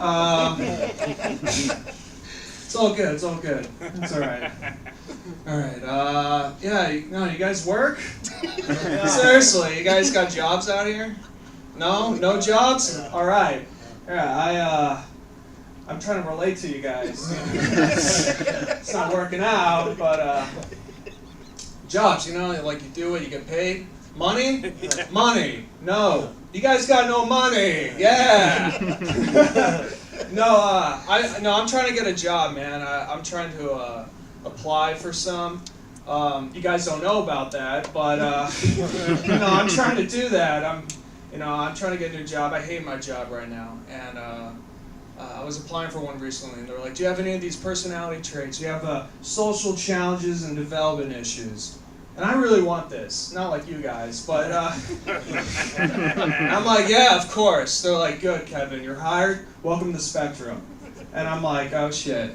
It's all good. It's all good. It's all right. All right. Yeah. You guys work? Seriously, you guys got jobs out here? No jobs? All right. Yeah. I'm trying to relate to you guys. It's not working out, but jobs. Like you do it, you get paid. Money? Money. No. You guys got no money. Yeah. I'm trying to get a job, man. I'm trying to apply for some. You guys don't know about that, but I'm trying to do that. I'm trying to get a new job. I hate my job right now, and I was applying for one recently, and they were like, "Do you have any of these personality traits? Do you have social challenges and development issues?" And I really want this, not like you guys, but I'm like, "Yeah, of course." They're like, "Good, Kevin, you're hired. Welcome to Spectrum." And I'm like, "Oh shit."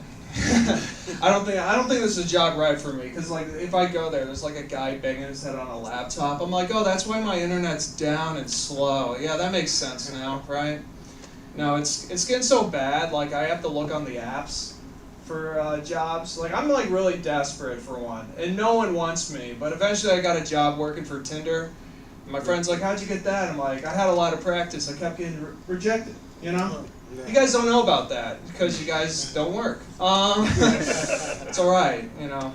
I don't think this is a job right for me, because like if I go there, there's like a guy banging his head on a laptop. I'm like, oh, that's why my internet's down and slow. Yeah, that makes sense now, right? No, it's getting so bad. Like I have to look on the apps for jobs. Like I'm like really desperate for one, and no one wants me. But eventually, I got a job working for Tinder. And my friend's like, "How'd you get that?" I'm like, "I had a lot of practice. I kept getting rejected." You know. You guys don't know about that because you guys don't work. It's all right, you know.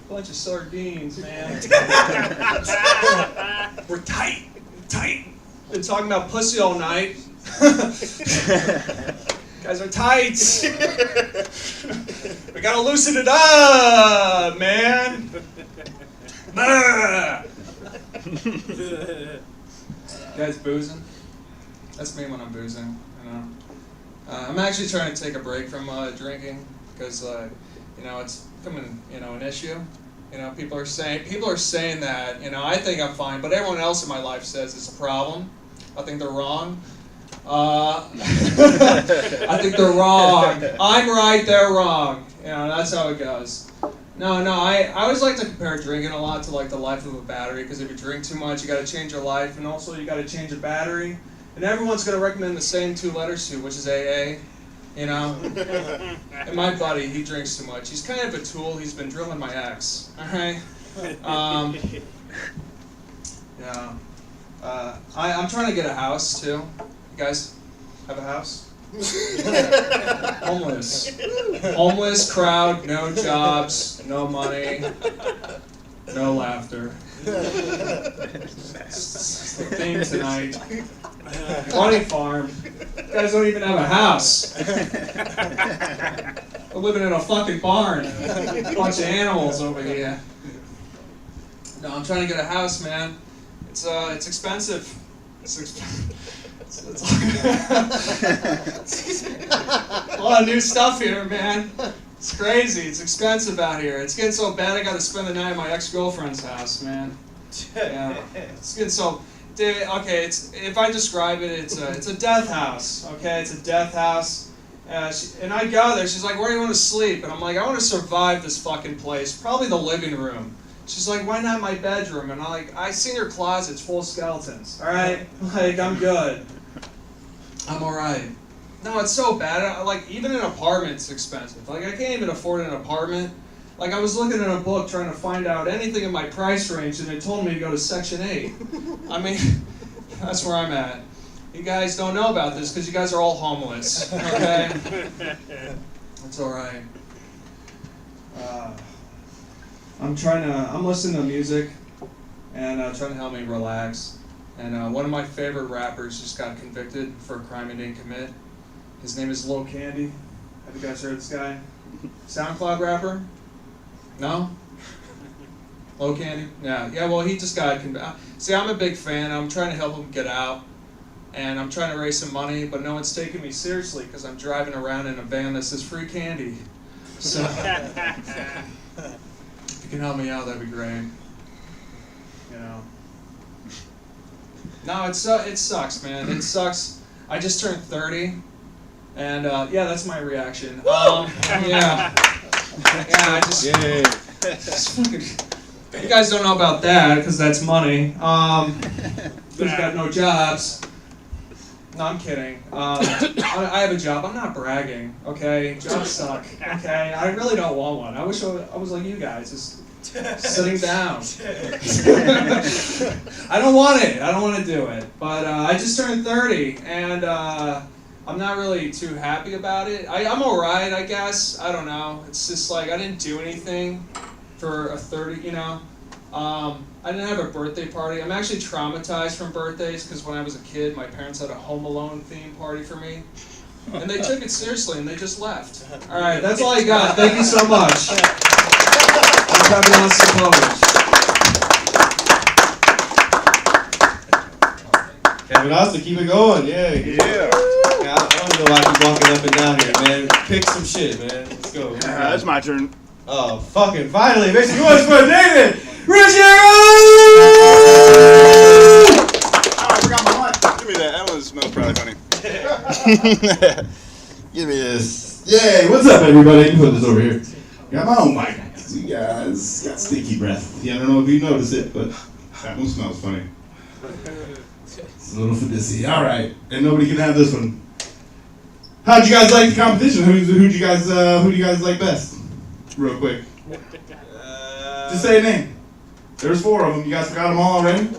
Bunch of sardines, man. We're tight. Been talking about pussy all night. Guys are tight. We gotta loosen it up, man. You guys boozing? That's me when I'm boozing, you know. I'm actually trying to take a break from drinking because, it's becoming, an issue. You know, people are saying that, I think I'm fine, but everyone else in my life says it's a problem. I think they're wrong. I think they're wrong. I'm right, they're wrong. That's how it goes. No, I always like to compare drinking a lot to like the life of a battery, because if you drink too much, you got to change your life, and also you got to change a battery. And everyone's going to recommend the same two letters to, which is AA, And my buddy, he drinks too much. He's kind of a tool. He's been drilling my ex. All right. I'm trying to get a house too. You guys have a house? Homeless crowd, no jobs, no money, no laughter. It's the theme tonight. Funny farm. You guys don't even have a house. We're living in a fucking barn. A bunch of animals over here. No, I'm trying to get a house, man. It's expensive. It's a lot of new stuff here, man. It's crazy. It's expensive out here. It's getting so bad I got to spend the night at my ex-girlfriend's house, man. Yeah. It's getting so... Okay, if I describe it, it's a death house. Okay, it's a death house. And I go there. She's like, "Where do you want to sleep?" And I'm like, "I want to survive this fucking place. Probably the living room." She's like, "Why not my bedroom?" And I'm like, "I seen your closet's full of skeletons. All right, like I'm good. I'm all right." No, it's so bad. Even an apartment's expensive. Like I can't even afford an apartment. Like I was looking at a book trying to find out anything in my price range, and it told me to go to Section 8. I mean, that's where I'm at. You guys don't know about this because you guys are all homeless. Okay, that's all right. I'm listening to music, and trying to help me relax. And one of my favorite rappers just got convicted for a crime he didn't commit. His name is Lil Candy. Have you guys heard of this guy? SoundCloud rapper? No? Low Candy? Yeah. Well, he just got convicted. See, I'm a big fan. I'm trying to help him get out, and I'm trying to raise some money, but no one's taking me seriously because I'm driving around in a van that says free candy. So, if you can help me out, that'd be great. No, it sucks, man. It sucks. I just turned 30, and that's my reaction. Yeah, I just fucking. You guys don't know about that because that's money. There's got no jobs. No, I'm kidding. I have a job. I'm not bragging. Okay, jobs suck. Okay, I really don't want one. I wish I was like you guys, just sitting down. I don't want it. I don't want to do it. But I just turned 30, and I'm not really too happy about it. I'm alright, I guess. I don't know. It's just like I didn't do anything for a 30, I didn't have a birthday party. I'm actually traumatized from birthdays because when I was a kid, my parents had a Home Alone themed party for me. And they took it seriously and they just left. All right, that's all I got. Thank you so much. I'm coming on some photos.
Kevin Austin, keep it going. Yeah. I don't know why I keep walking up and down here, man. Pick some shit, man. Let's go.
It's my turn.
Oh, fucking finally. Make some noise for David Ruggiero!
Oh, I forgot my mic. Give me that. That one smells probably funny. Give me this.
Yay, what's up, everybody? Let me put this over here. Got my own mic. You guys got sticky breath. Yeah, I don't know if you noticed it, but that one smells funny. It's a little fadissy. All right, and nobody can have this one. How'd you guys like the competition? Who do you guys like best? Real quick. Just say a name. There's 4 of them. You guys forgot them all already?
We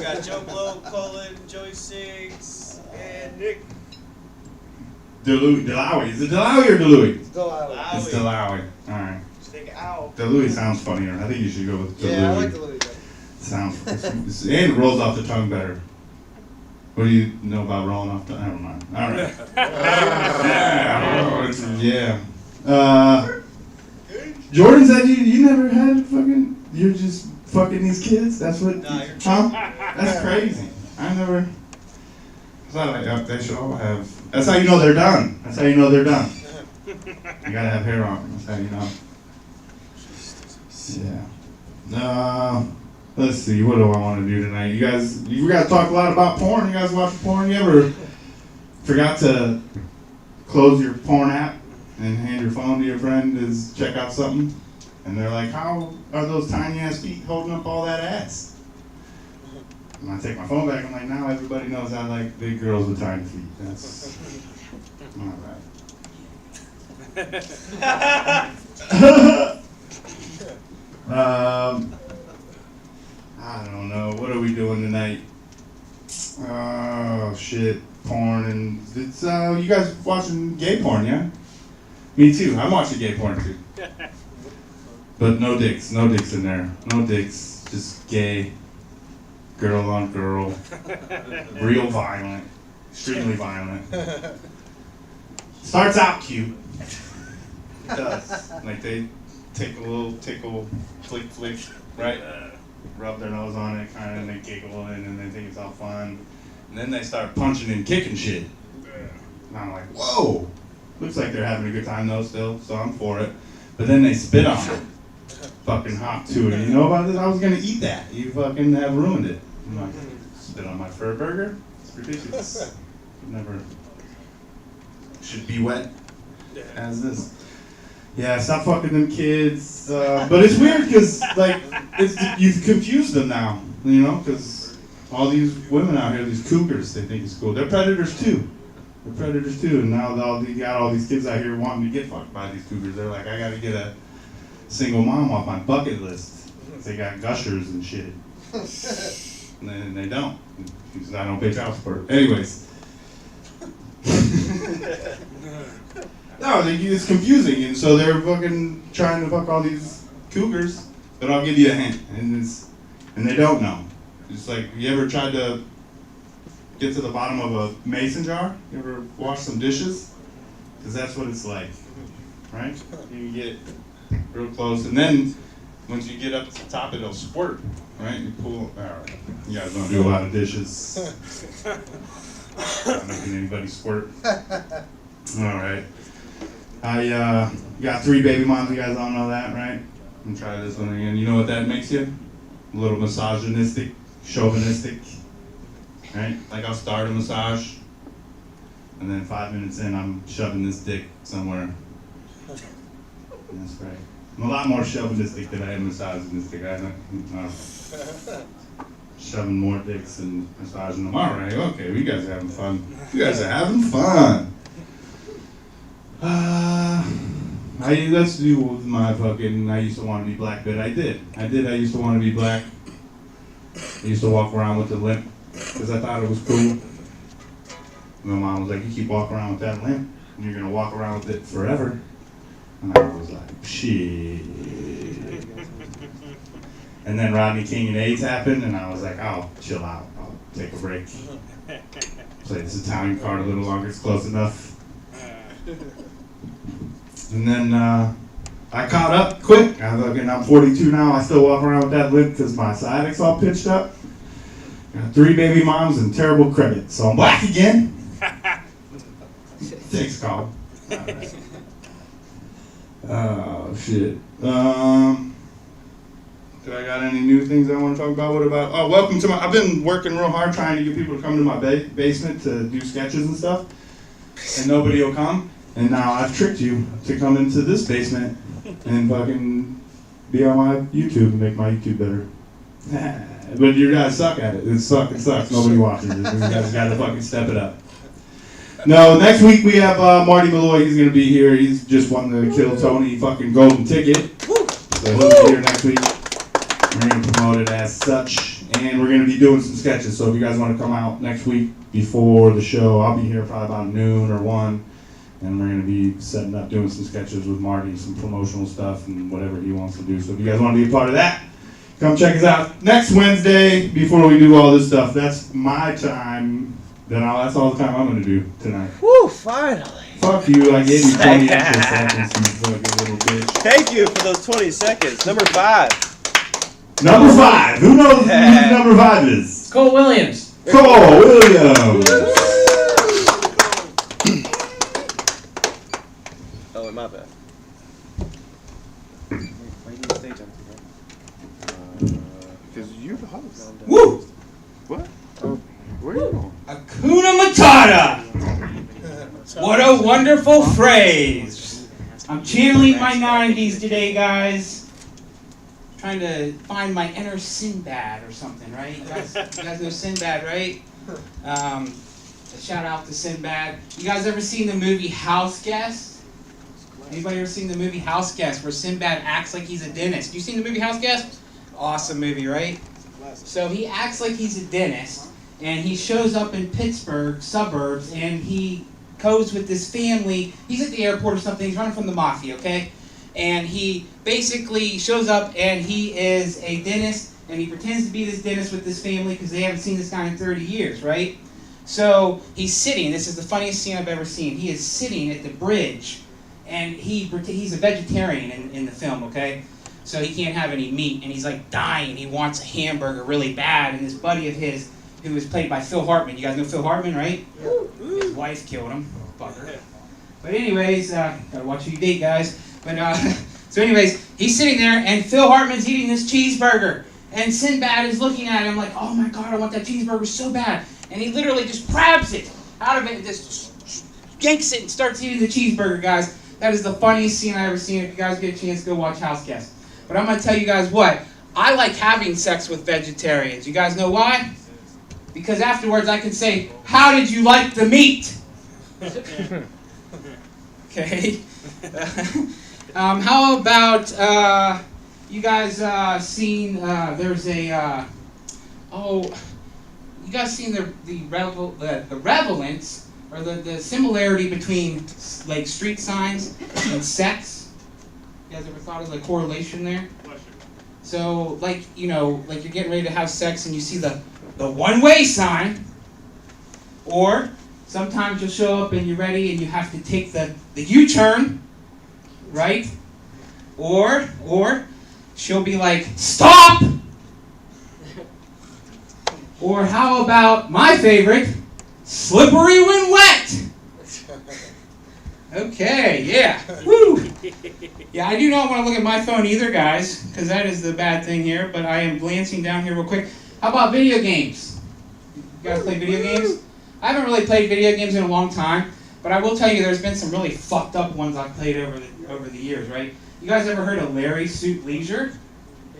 got Joe Blowe, Colin, Joey Sigs, and Nick.
Dlouhy. Is it Dlouhy or Dlouhy?
It's Dlouhy.
It's Dlouhy. All right.
Think ow.
Dlouhy sounds funnier. I think you should go with Dlouhy.
Yeah, I like Dlouhy better.
Sounds and it rolls off the tongue better. What do you know about rolling off the tongue? Never mind. All right. Yeah. Jordan said you never had fucking. You're just fucking these kids. That's what.
Nah, you're
huh? That's crazy. I never. It's not like they should all have. That's how you know they're done. That's how you know they're done. You gotta have hair on them. That's how you know. Yeah. Let's see. What do I want to do tonight? You guys talk a lot about porn. You guys watch porn? You ever forgot to close your porn app and hand your phone to your friend to check out something? And they're like, "How are those tiny ass feet holding up all that ass?" And I take my phone back. I'm like, "Now everybody knows I like big girls with tiny feet." That's all right. I don't know. What are we doing tonight? Oh shit, porn and it's you guys watching gay porn, yeah? Me too. I'm watching gay porn too. But no dicks in there. No dicks. Just gay. Girl on girl. Real violent. Extremely violent. Starts out cute. It does. Like they take a little tickle, flick, right? Rub their nose on it, kind of, and they giggle and they think it's all fun. And then they start punching and kicking shit. And I'm like, whoa! Looks like they're having a good time though still, so I'm for it. But then they spit on it. Fucking hop to it. You know about this? I was gonna eat that. You fucking have ruined it. I'm like, spit on my fur burger? It's ridiculous. Never should be wet as this. Yeah, stop fucking them kids. But it's weird because like you've confused them now, you know, because all these women out here, these cougars, they think it's cool. They're predators too. And now you got all these kids out here wanting to get fucked by these cougars. They're like, I got to get a single mom off my bucket list. They got gushers and shit. And then they don't, because I don't pay child support. Anyways. No, it's confusing, and so they're fucking trying to fuck all these cougars. But I'll give you a hint, and they don't know. It's like, you ever tried to get to the bottom of a mason jar? You ever wash some dishes? Because that's what it's like, right? You get real close, and then once you get up to the top, it'll squirt, right? You pull. All right. You guys don't do a lot of dishes. Not making anybody squirt. All right. I got 3 baby moms. You guys all know that, right? I'm gonna try this one again. You know what that makes you? A little misogynistic, chauvinistic, right? Like I'll start a massage, and then 5 minutes in, I'm shoving this dick somewhere. That's right. I'm a lot more chauvinistic than I am misogynistic. I'm shoving more dicks and massaging them. All right, okay, you guys are having fun. You guys are having fun. Let's do with my fucking, I used to want to be black bit. I did. I used to want to be black. I used to walk around with a limp because I thought it was cool. And my mom was like, you keep walking around with that limp, and you're going to walk around with it forever. And I was like, shit. And then Rodney King and AIDS happened, and I was like, I'll chill out. I'll take a break. Play this Italian card a little longer. It's close enough. And then I caught up quick. I'm 42 now. I still walk around with that limp because my sciatic's all pitched up. Got 3 baby moms and terrible credit. So I'm black again. Thanks, Carl. Right. Oh, shit. Do I got any new things I want to talk about? What about, oh, welcome to my, I've been working real hard trying to get people to come to my basement to do sketches and stuff. And nobody will come. And now I've tricked you to come into this basement and fucking be on my YouTube and make my YouTube better. But you guys suck at it. It fucking sucks. Nobody watches it. You guys gotta fucking step it up. No, next week we have Marty Malloy. He's gonna be here. He's just won the Kill Tony fucking golden ticket. So he'll be here next week. We're gonna promote it as such. And we're gonna be doing some sketches. So if you guys wanna come out next week before the show, I'll be here probably about noon or 1. And we're going to be setting up, doing some sketches with Marty, some promotional stuff and whatever he wants to do. So if you guys want to be a part of that, come check us out next Wednesday before we do all this stuff. That's my time. That's all the time I'm going to do tonight.
Woo, finally.
Fuck you, I gave you 20 extra seconds, you fucking little bitch.
Thank you for those 20 seconds. Number 5.
Number 5. Who knows who number 5 is?
Cole Williams.
Cole Williams.
Oh, my bad.
Because you're the host.
Woo!
What? Oh, where are you going?
Hakuna Matata. What a wonderful phrase. I'm channeling my 90s today, guys. Trying to find my inner Sinbad or something, right? You guys know Sinbad, right? A shout out to Sinbad. You guys ever seen the movie House Guest? Anybody ever seen the movie House Guest where Sinbad acts like he's a dentist? You seen the movie House Guest? Awesome movie, right? So he acts like he's a dentist, and he shows up in Pittsburgh suburbs, and he goes with this family. He's at the airport or something. He's running from the mafia, okay? And he basically shows up, and he is a dentist, and he pretends to be this dentist with this family because they haven't seen this guy in 30 years, right? So he's sitting. This is the funniest scene I've ever seen. He is sitting at the bridge, and he's a vegetarian in the film, okay? So he can't have any meat, and he's like dying. He wants a hamburger really bad, and this buddy of his, who was played by Phil Hartman. You guys know Phil Hartman, right? Yeah. His wife killed him, fucker. But anyways, gotta watch who you date, guys. But so anyways, he's sitting there, and Phil Hartman's eating this cheeseburger, and Sinbad is looking at him like, oh my God, I want that cheeseburger so bad. And he literally just grabs it out of it and just yanks it and starts eating the cheeseburger, guys. That is the funniest scene I ever seen. If you guys get a chance, go watch House Guest. But I'm going to tell you guys what. I like having sex with vegetarians. You guys know why? Because afterwards I can say, how did you like the meat? Okay. How about you guys seen, there's a, you guys seen the relevance or the similarity between like street signs and sex? You guys ever thought of the correlation there? So like, you know, like you're getting ready to have sex and you see the one-way sign, or sometimes you'll show up and you're ready and you have to take the U-turn, right? Or she'll be like, stop! Or how about my favorite, slippery when wet? Okay, yeah. Woo! Yeah, I do not want to look at my phone either, guys, because that is the bad thing here, but I am glancing down here real quick. How about video games? You guys play video games? I haven't really played video games in a long time, but I will tell you there's been some really fucked up ones I've played over the years, right? You guys ever heard of Larry Suit Leisure?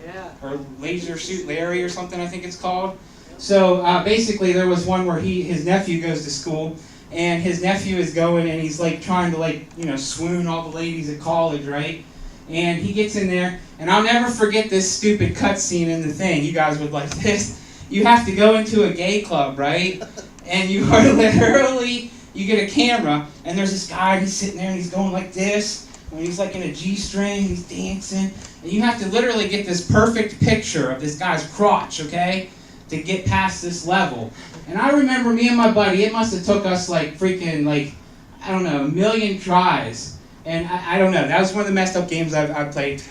Yeah. Or Leisure Suit Larry or something, I think it's called. So basically there was one where his nephew goes to school, and his nephew is going and he's like trying to like, you know, swoon all the ladies at college, right? And he gets in there, and I'll never forget this stupid cutscene in the thing. You guys would like this. You have to go into a gay club, right? And you are literally, you get a camera, and there's this guy, he's sitting there and he's going like this,
when he's like in a G-string, he's dancing, and you have to literally get this perfect picture of this guy's crotch, okay, to get past this level. And I remember me and my buddy, it must have took us like freaking like, I don't know, 1 million tries. And I don't know, that was one of the messed up games I've played.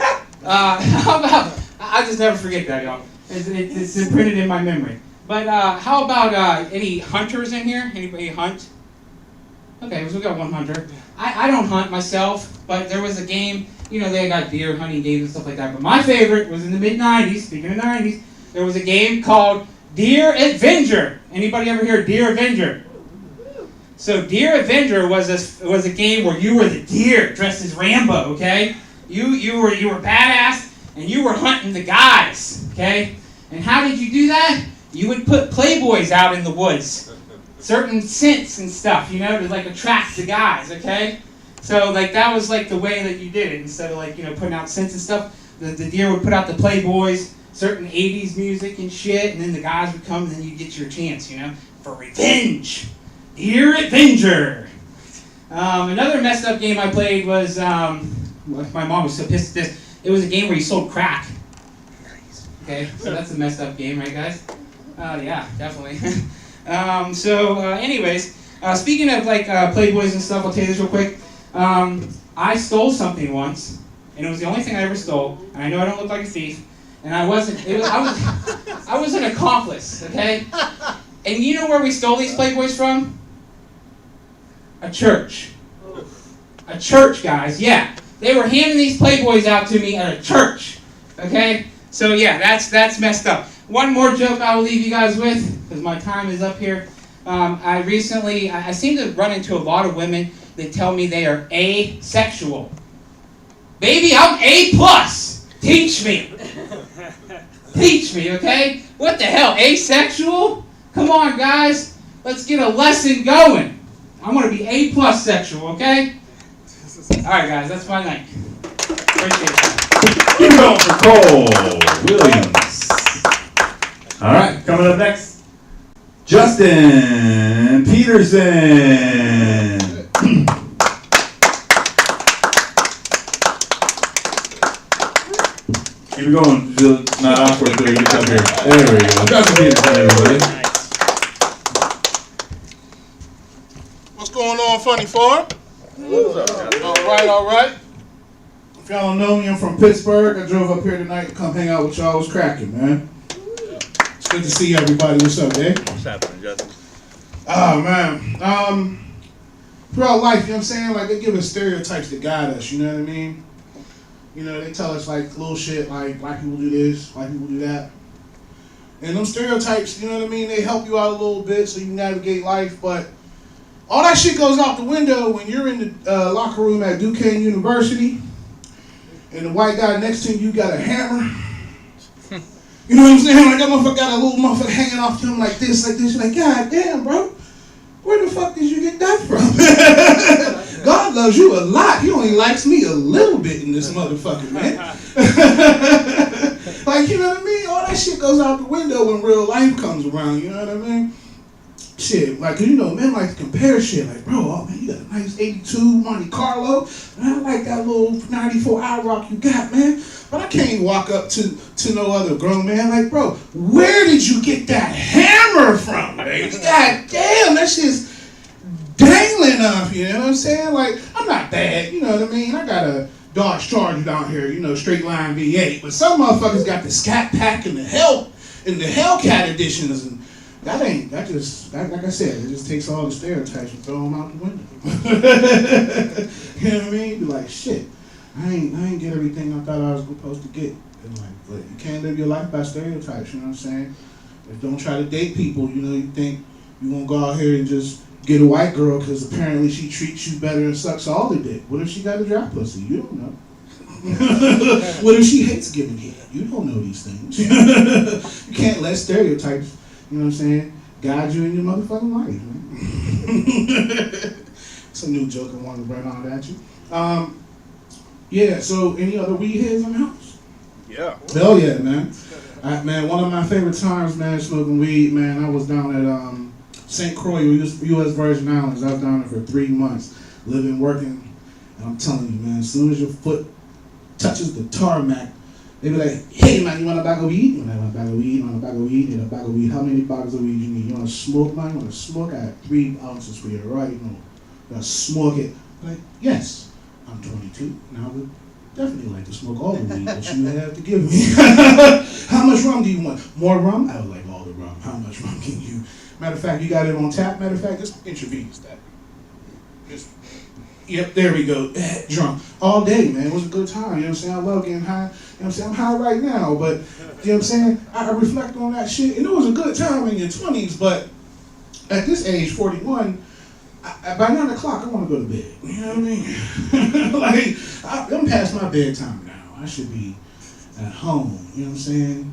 How about, I'll just never forget that, y'all. It's imprinted in my memory. But how about any hunters in here? Anybody hunt? Okay, so we got one hunter. I don't hunt myself, but there was a game, you know, they got deer hunting games and stuff like that. But my favorite was in the mid-90s, speaking of 90s, there was a game called Deer Avenger. Anybody ever hear Deer Avenger? So Deer Avenger was a game where you were the deer dressed as Rambo, okay? You were badass and you were hunting the guys, okay? And how did you do that? You would put playboys out in the woods. Certain scents and stuff, you know, to like attract the guys, okay? So like that was like the way that you did it. Instead of like, you know, putting out scents and stuff, the deer would put out the playboys, certain 80s music and shit, and then the guys would come and then you'd get your chance, you know, for revenge. Deer Avenger. Another messed up game I played was, my mom was so pissed at this, it was a game where you sold crack. Okay, so that's a messed up game, right guys? Yeah, definitely. Anyways, speaking of like playboys and stuff, I'll tell you this real quick. I stole something once, and it was the only thing I ever stole, and I know I don't look like a thief, and I was an accomplice, okay? And you know where we stole these playboys from? A church. A church, guys, yeah. They were handing these playboys out to me at a church, okay? So yeah, that's messed up. One more joke I will leave you guys with, because my time is up here. I seem to run into a lot of women that tell me they are asexual. Baby, I'm A+. Teach me. Teach me, okay? What the hell, asexual? Come on, guys. Let's get a lesson going. I'm going to be A+ sexual, okay? All right, guys, that's my night. Appreciate it.
Keep it going for Cole Williams. All right, coming up next, Justin Peterson. Keep it going. It's not awkward until he gets up here. There we go. Justin Peterson, everybody.
What's going on, Funny Farm? All right. If y'all don't know me, I'm from Pittsburgh. I drove up here tonight to come hang out with y'all. What's cracking, man? It's good to see everybody. What's up, eh?
What's happening, Justin?
Oh, man. Throughout life, you know what I'm saying? Like, they give us stereotypes that guide us, you know what I mean? You know, they tell us, like, little shit, like, black people do this, white people do that. And them stereotypes, you know what I mean? They help you out a little bit so you can navigate life, but all that shit goes out the window when you're in the locker room at Duquesne University and the white guy next to you got a hammer. You know what I'm saying? Like that motherfucker got a little motherfucker hanging off to him like this. You're like, God damn, bro. Where the fuck did you get that from? God loves you a lot. He only likes me a little bit in this motherfucker, man. Like, you know what I mean? All that shit goes out the window when real life comes around, you know what I mean? Shit, like, you know, men like to compare shit. Like, bro, oh man, you got a nice 82 Monte Carlo. And I like that little 94 IROC you got, man. But I can't walk up to no other grown man. Like, bro, where did you get that hammer from, baby? God damn, that shit's dangling off, you know what I'm saying? Like, I'm not bad, you know what I mean? I got a Dodge Charger down here, you know, straight line V8. But some motherfuckers got the Scat Pack and the Hellcat editions. And that like I said, it just takes all the stereotypes and throw them out the window. You know what I mean? Be like, shit, I ain't get everything I thought I was supposed to get. And like, but you can't live your life by stereotypes, you know what I'm saying? Like, don't try to date people, you know, you think you won't go out here and just get a white girl because apparently she treats you better and sucks all the dick. What if she got a dry pussy? You don't know. What if she hates giving head? You don't know these things. You can't let stereotypes, you know what I'm saying, guide you in your motherfucking life, man. It's a new joke I wanted to bring on at you. Yeah, so any other weed heads in the house?
Yeah.
Hell yeah, man. Man, one of my favorite times, man, smoking weed, man, I was down at St. Croix, U.S. Virgin Islands. I was down there for 3 months, living, working And I'm telling you, man, as soon as your foot touches the tarmac, they be like, hey man, you want a bag of weed? You want a bag of weed? You want a bag of weed? You want a bag of weed? How many bags of weed you need? You want to smoke, man? You want to smoke? I have 3 ounces for you right now. You want to smoke it? Like, yes, I'm 22, and I would definitely like to smoke all the weed that you have to give me. How much rum do you want? More rum? I would like all the rum. How much rum can you? Matter of fact, you got it on tap. Matter of fact, just intravenous that. Just, yep, there we go. Drunk. All day, man. It was a good time. You know what I'm saying? I love getting high. You know what I'm saying? I'm high right now, but you know what I'm saying? I reflect on that shit. And it was a good time in your 20s, but at this age, 41, by 9 o'clock, I want to go to bed. You know what I mean? Like, I'm past my bedtime now. I should be at home. You know what I'm saying?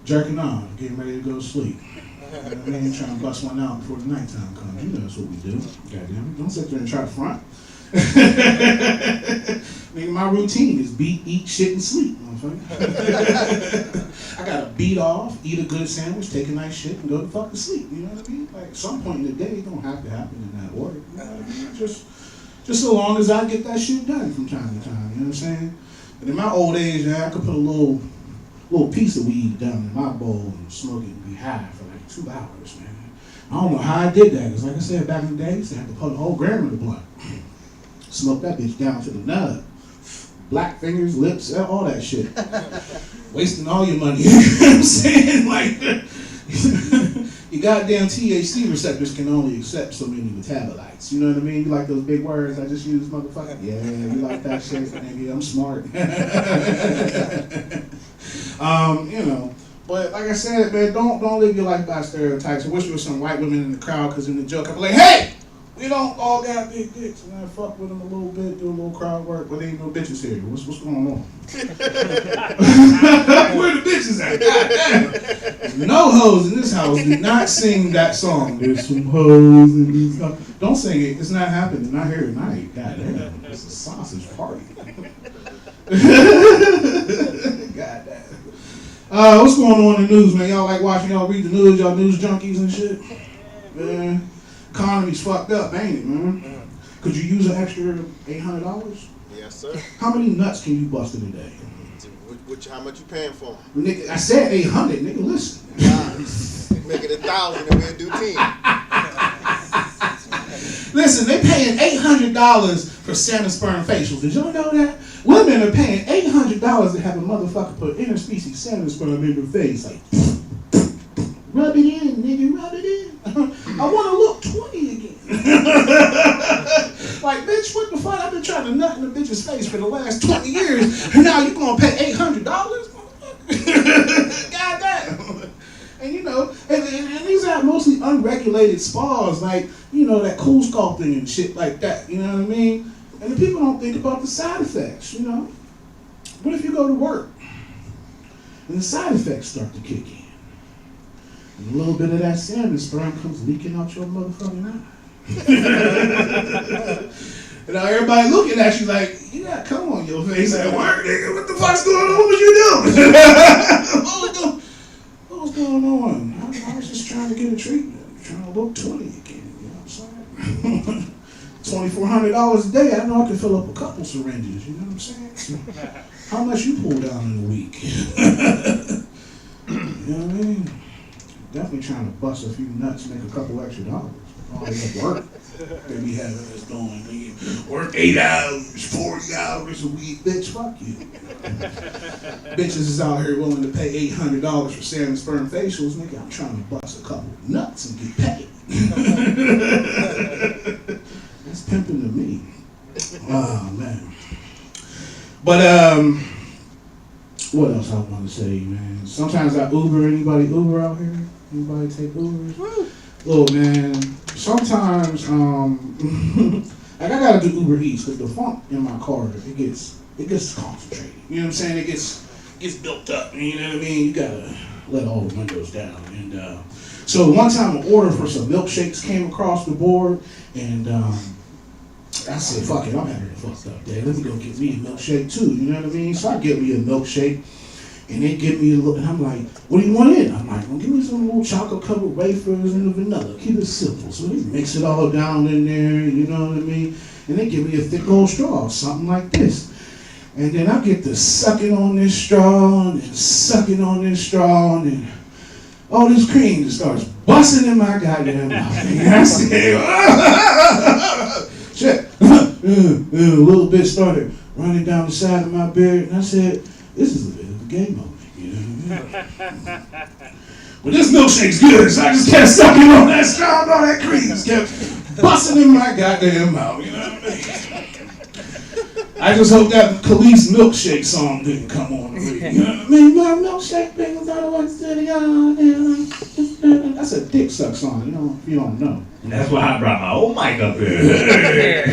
Jerking off, getting ready to go to sleep. You know what I mean? Trying to bust one out before the nighttime comes. You know that's what we do. Goddamn it. Don't sit there and try to front. Nigga, my routine is beat, eat, shit, and sleep. I gotta beat off, eat a good sandwich, take a nice shit, and go to fucking sleep. You know what I mean? Like, at some point in the day, it don't have to happen in that order. You know what I mean? Just so long as I get that shit done from time to time. You know what I'm saying? But in my old age, man, I could put a little piece of weed down in my bowl and smoke it and be high for like 2 hours, man. I don't know how I did that, because like I said, back in the day, I used to have to put a whole gram in the blunt. Smoke that bitch down to the nub. Black fingers, lips, all that shit. Wasting all your money. You know what I'm saying? Like, your goddamn THC receptors can only accept so many metabolites. You know what I mean? You like those big words I just used, motherfucker? Yeah, you like that shit? Nigga, I'm smart. You know. But like I said, man, don't live your life by stereotypes. I wish there was some white women in the crowd, because in the joke, I'd be like, hey! We don't all got big dicks, and I fuck with them a little bit, do a little crowd work, but there ain't no bitches here. What's going on? Where the bitches at? Goddamn. No hoes in this house. Do not sing that song. There's some hoes in this house. Don't sing it. It's not happening. Not here tonight. Goddamn. It's a sausage party. Goddamn. What's going on in the news, man? Y'all like watching? Y'all read the news? Y'all news junkies and shit? Man. Economy's fucked up, ain't it, man? Could you use an extra $800?
Yes, sir.
How many nuts can you bust in a day?
How much you paying for them?
Nigga, I said 800, nigga, listen.
Make it 1,000 and we'll do 10.
Listen, they paying $800 for salmon sperm facials. Did y'all know that? Women are paying $800 to have a motherfucker put interspecies salmon sperm in their face. Like, rub it in, nigga, rub it in. I want to look 20 again. Like, bitch, what the fuck? I've been trying to nut in a bitch's face for the last 20 years, and now you gonna pay $800? Goddamn. And you know, and these are mostly unregulated spas, like, you know, that cool sculpting and shit like that, you know what I mean? And the people don't think about the side effects, you know? What if you go to work and the side effects start to kick in? And a little bit of that salmon sperm comes leaking out your motherfucking eye. And now everybody looking at you like, you got cum on your face at work, nigga. What the fuck's going on? What you doing? What was going on? I was just trying to get a treatment. Trying to look 20 again. You know what I'm saying? $2,400 a day. I know I can fill up a couple syringes. You know what I'm saying? So, how much you pull down in a week? You know what I mean? Definitely trying to bust a few nuts, make a couple extra dollars. All that work that we having us doing. Work 8 hours, 40 hours a week. Bitch, fuck you. Bitches is out here willing to pay $800 for salmon sperm facials. Nigga, I'm trying to bust a couple nuts and get paid. That's pimping to me. Oh, man. But, what else I want to say, man? Sometimes I Uber. Anybody Uber out here? Anybody take Ubers? Look, man, sometimes, like I gotta do Uber Eats because the funk in my car, it gets concentrated. You know what I'm saying? It gets built up. You know what I mean? You gotta let all the windows down. And so one time an order for some milkshakes came across the board, and I said, fuck it, I'm having a fucked up day. Let me go get me a milkshake too. You know what I mean? So I get me a milkshake. And they give me a look, and I'm like, what do you want in? I'm like, well, give me some little chocolate covered wafers and the vanilla. Keep it simple. So they mix it all down in there, you know what I mean? and they give me a thick old straw, something like this. And then I get to sucking on this straw, and sucking on this straw, and then all this cream just starts busting in my goddamn mouth. And I said, shit. A little bit started running down the side of my beard, and I said, this is a bit of a game over, you know? But this milkshake's good, so I just kept sucking on that straw, and all that cream just kept busting in my goddamn mouth, you know what I mean? I just hope that Khalees milkshake song didn't come on the radio. You know what I mean? My milkshake brings all the ones to the yard. That's a dick suck song, you know, if you don't know.
And that's why I brought my old mic up here.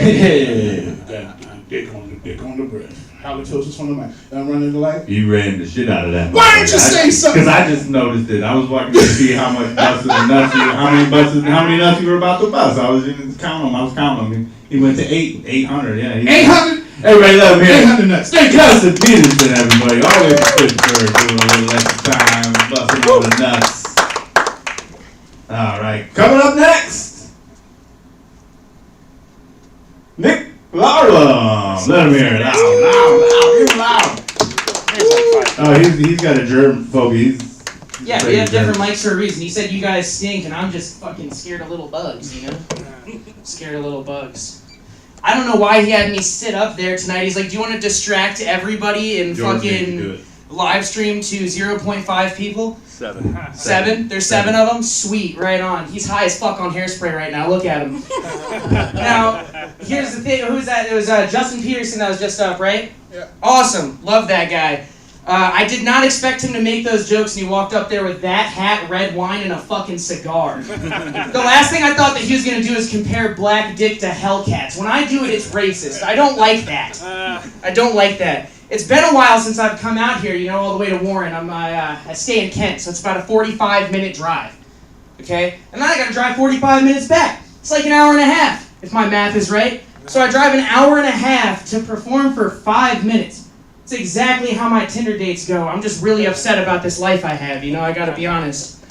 Dick on the breath. Halitosis on the mic. I'm running the light.
You ran the shit out of that.
Why didn't you say something?
Because I just noticed it. I was walking to see how much buses and nuts, how many nuts you were about to bust. I was counting them. I was counting them. He went to 800. Yeah.
800.
Everybody love him.
800 nuts.
Thank God to Peterson, everybody. Always a Pittsburgh doing a little extra time, busting all the nuts. All right. Coming up next, Nick Larlham. Let him hear it. Loud. Give him loud. Oh, he's got a germ phobia.
Yeah, we have different mics for a reason. He said you guys stink, and I'm just fucking scared of little bugs, you know? Scared of little bugs. I don't know why he had me sit up there tonight. He's like, do you want to distract everybody and fucking live stream to 0.5 people?
7.
7? There's 7 of them? Sweet, right on. He's high as fuck on hairspray right now. Look at him. Now, here's the thing. Who's that? It was Justin Peterson that was just up, right?
Yeah.
Awesome. Love that guy. I did not expect him to make those jokes, and he walked up there with that hat, red wine, and a fucking cigar. The last thing I thought that he was going to do is compare black dick to Hellcats. When I do it, it's racist. I don't like that. I don't like that. It's been a while since I've come out here, you know, all the way to Warren. I stay in Kent, so it's about a 45-minute drive. Okay? And then I got to drive 45 minutes back. It's like an hour and a half, if my math is right. So I drive an hour and a half to perform for 5 minutes. It's exactly how my Tinder dates go. I'm just really upset about this life I have, you know, I gotta be honest.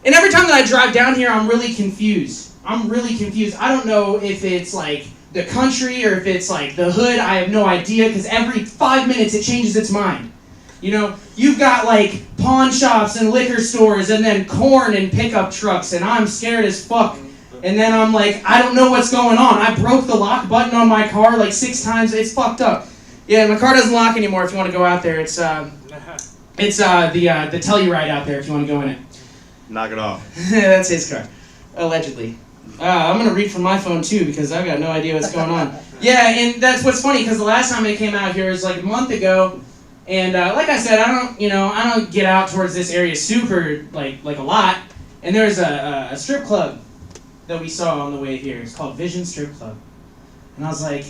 And every time that I drive down here, I'm really confused. I don't know if it's like the country or if it's like the hood. I have no idea, because every 5 minutes it changes its mind. You know, you've got like pawn shops and liquor stores and then corn and pickup trucks, and I'm scared as fuck. And then I'm like, I don't know what's going on. I broke the lock button on my car like 6 times. It's fucked up. Yeah, my car doesn't lock anymore. If you want to go out there, it's the Telluride out there. If you want to go in it,
knock it off.
That's his car, allegedly. I'm gonna read from my phone too, because I've got no idea what's going on. Yeah, and that's what's funny, because the last time I came out here was like a month ago, and like I said, I don't get out towards this area super like a lot. And there's a strip club that we saw on the way here. It's called Vision Strip Club, and I was like,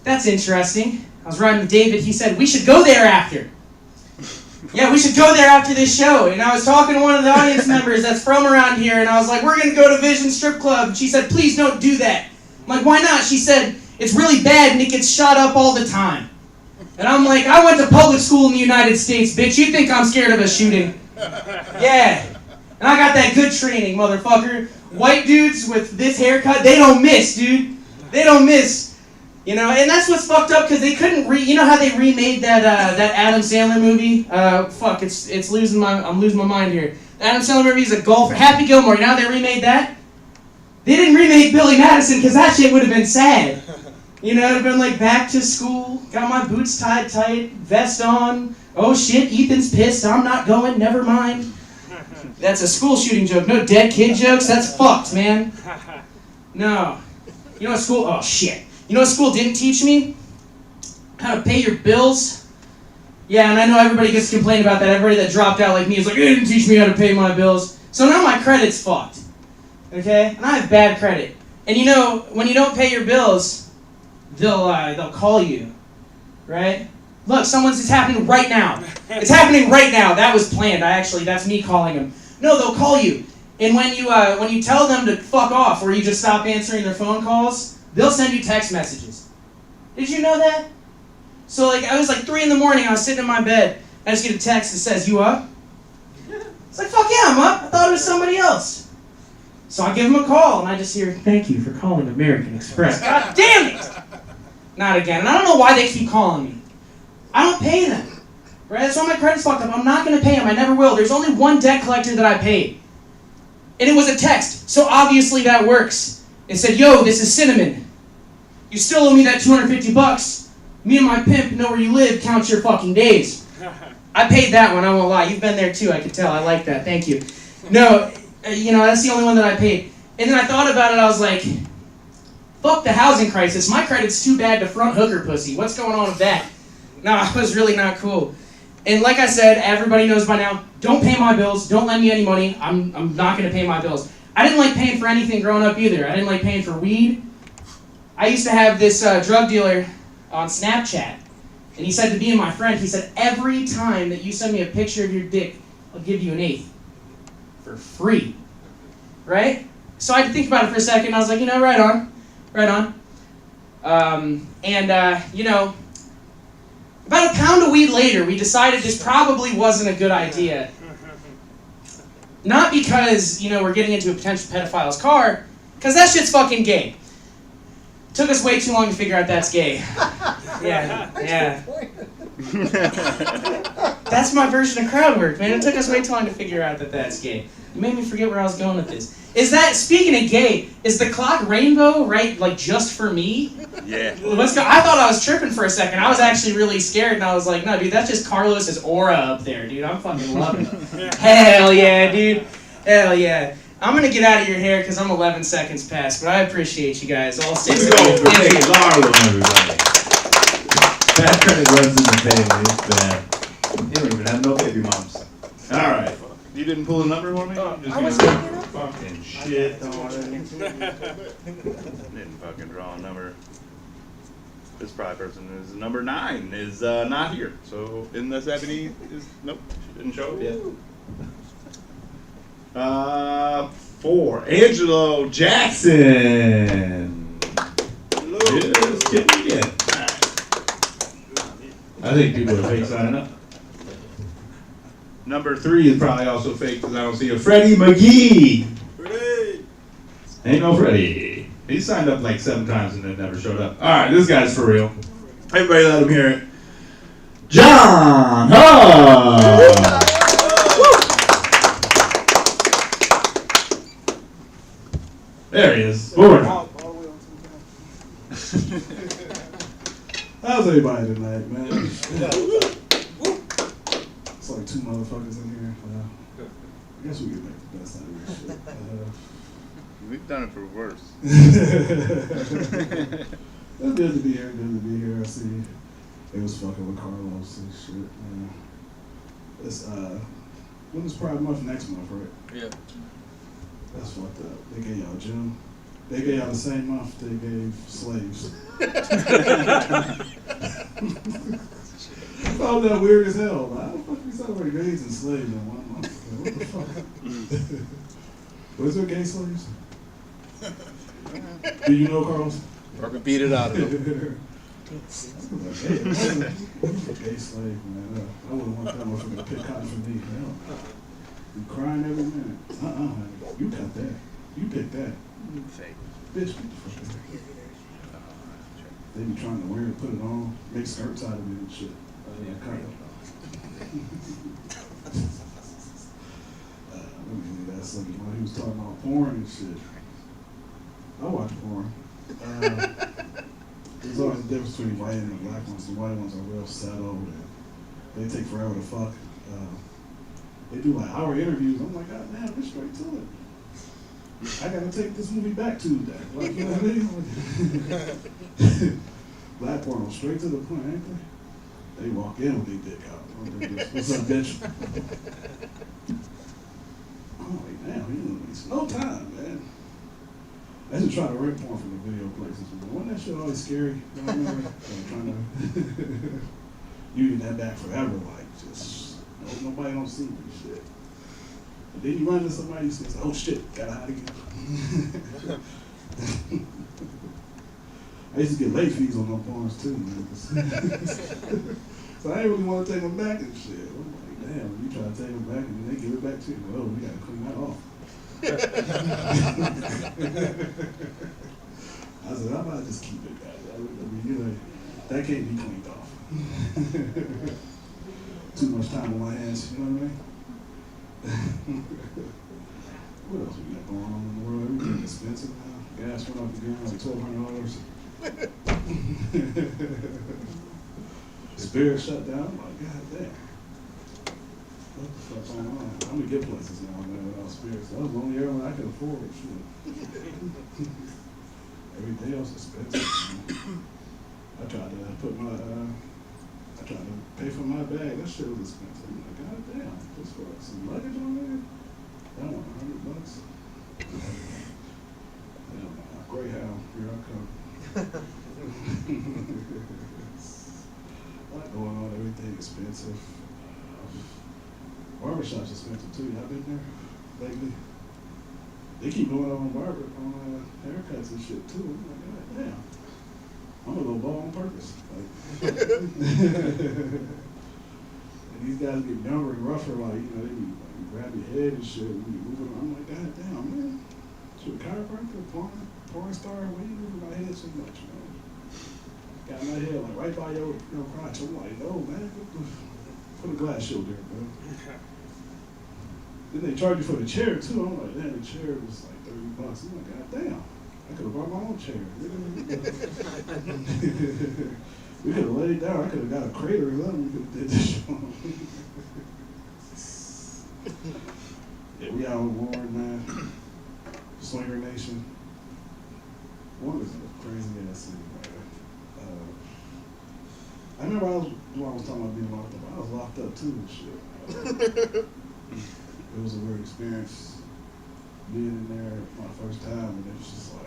that's interesting. I was riding with David. He said, we should go there after. Yeah, we should go there after this show. And I was talking to one of the audience members that's from around here, and I was like, we're going to go to Vision Strip Club. And she said, please don't do that. I'm like, why not? She said, it's really bad and it gets shot up all the time. And I'm like, I went to public school in the United States, bitch. You think I'm scared of a shooting? Yeah. And I got that good training, motherfucker. White dudes with this haircut, they don't miss, dude. They don't miss. You know, and that's what's fucked up, because they couldn't you know how they remade that Adam Sandler movie? Fuck, I'm losing my mind here. The Adam Sandler movie is a golfer. Happy Gilmore, you know how they remade that? They didn't remake Billy Madison, because that shit would have been sad. You know, it would have been like back to school, got my boots tied tight, vest on. Oh shit, Ethan's pissed, I'm not going, never mind. That's a school shooting joke, no dead kid jokes, that's fucked, man. No. You know what school, oh shit. You know what school didn't teach me? How to pay your bills. Yeah, and I know everybody gets to complain about that. Everybody that dropped out like me is like, it didn't teach me how to pay my bills. So now my credit's fucked. Okay? And I have bad credit. And you know, when you don't pay your bills, they'll call you. Right? Look, it's happening right now. It's happening right now. That was planned. That's me calling them. No, they'll call you. And when you tell them to fuck off, or you just stop answering their phone calls, they'll send you text messages. Did you know that? So like, I was like 3 in the morning, I was sitting in my bed, I just get a text that says, you up? It's like, fuck yeah, I'm up. I thought it was somebody else. So I give him a call, and I just hear, "Thank you for calling American Express." God damn it! Not again. And I don't know why they keep calling me. I don't pay them. Right? That's why my credit's fucked up. I'm not going to pay them. I never will. There's only one debt collector that I paid. And it was a text. So obviously that works. It said, "Yo, this is Cinnamon. You still owe me that $250. Me and my pimp know where you live. Count your fucking days." I paid that one. I won't lie. You've been there too. I can tell. I like that. Thank you. No, that's the only one that I paid. And then I thought about it. I was like, fuck the housing crisis. My credit's too bad to front hooker pussy. What's going on with that? No, I was really not cool. And like I said, everybody knows by now, don't pay my bills. Don't lend me any money. I'm not going to pay my bills. I didn't like paying for anything growing up either. I didn't like paying for weed. I used to have this drug dealer on Snapchat. And he said to me and my friend, he said, "Every time that you send me a picture of your dick, I'll give you an eighth. For free." Right? So I had to think about it for a second. I was like, right on. Right on. About a pound of weed later, we decided this probably wasn't a good idea. Not because, we're getting into a potential pedophile's car, because that shit's fucking gay. Took us way too long to figure out that's gay. Yeah. That's my version of crowd work, man. It took us way too long to figure out that that's gay. You made me forget where I was going with this. Speaking of gay, is the clock rainbow, right, like just for me?
Yeah.
Let's go. I thought I was tripping for a second. I was actually really scared, and I was like, no, dude, that's just Carlos's aura up there, dude. I'm fucking loving it. Hell yeah, dude. Hell yeah. I'm going to get out of your hair because I'm 11 seconds past, but I appreciate you guys. All 6 of you.
Thank you. Larlham, everybody. Bad credit runs in the family. It's bad. You don't even have no baby moms. All right. You didn't pull a number for me?
I was
fucking shit.
Didn't fucking draw a number. This probably person is number 9 is not here. So in the 70 is nope, she didn't show up yet.
4, Angelo Jackson. Hello. Yes, can we get? I think people are fake signing up. Number 3 is probably also fake because I don't see a Freddie Mcghee. Ain't no Freddie. He signed up like 7 times and then never showed up. All right, this guy's for real. Everybody let him hear it. John Huff. There he is. Forward.
How's everybody tonight, man? It's like 2 motherfuckers in here. I guess we can make the best out of this shit.
We've done it for worse.
It's good to be here. Good to be here. I see it was fucking with Carlos and shit. It's when is Pride Month next month, right?
Yeah.
That's fucked up. They gave y'all June. They gave y'all the same month they gave slaves. Oh, that weird as hell. How the fuck we celebrate gays and slaves in 1 month? What the fuck? Was there gay slaves? Do you know, Carlos?
Fucking beat it out of him.
Gay slave, man. I wouldn't want that motherfucker to pick cotton for me. Hell. You crying every minute. You cut that. You pick that.
Fake.
Bitch, get the fuck out. They be trying to wear it, put it on, make skirts out of it and shit. Yeah, cut it. That's like when he was talking about porn and shit. I watch porn. There's always a difference between white and the black ones. The white ones are real settled and they take forever to fuck. They do like hour interviews. I'm like, God damn, we're straight to it. I gotta take this movie back Tuesday. Like, you know what I mean? Black porn, straight to the point, ain't they? They walk in with their dick out. What's up, bitch? I'm like, damn, he didn't waste no time, man. I used to try to rent porn from the video places, but wasn't that shit always scary? You know, remember? Trying to you need that back forever, like just nobody don't see me shit. And then you run into somebody, you say, oh shit, gotta hide again. I used to get late fees on no porns too, man. So I didn't really want to take them back and shit. I'm like, damn, when you try to take them back and they give it back to you, well, we gotta clean that off. I said, I might just keep it, guys. I mean, you know, that can't be cleaned off. Too much time on my hands, you know what I mean? What else we got going on in the world? Everything expensive now. Gas went up again, like $1,200. Spirit shut down. I'm like, God damn. What the fuck's going on? I'm gonna get places now, man, without spirits. That was the only airline I could afford. Shit. Everything else is expensive. I tried to pay for my bag. That shit was expensive. I'm like, God damn, just for some luggage on there? That one, $100. Hell no, Greyhound, here I come. A lot going on, everything expensive. Barbershop's expensive too. Y'all been there lately? They keep going on haircuts and shit too. I'm like, God damn. I'm gonna go bald on purpose. Like, and these guys get younger and rougher, like, you know, they be like, grab your head and shit when you move it. I'm like, God damn, man. Shoot, chiropractor, porn star, why you moving my head so much, man? Got my head like right by your crotch. I'm like, no, man, put a glass shield there, bro. Then they charge you for the chair too. I'm like, damn, the chair was like $30. I'm like, God damn, I could have brought my own chair. We could have laid down. I could have got a crater or something. We could have did this show. Yeah, we out on Warren, man. Swinger Nation. Warren is a crazy ass city, man. I remember I was talking about being locked up. I was locked up too and shit. It was a weird experience being in there my first time, and it was just like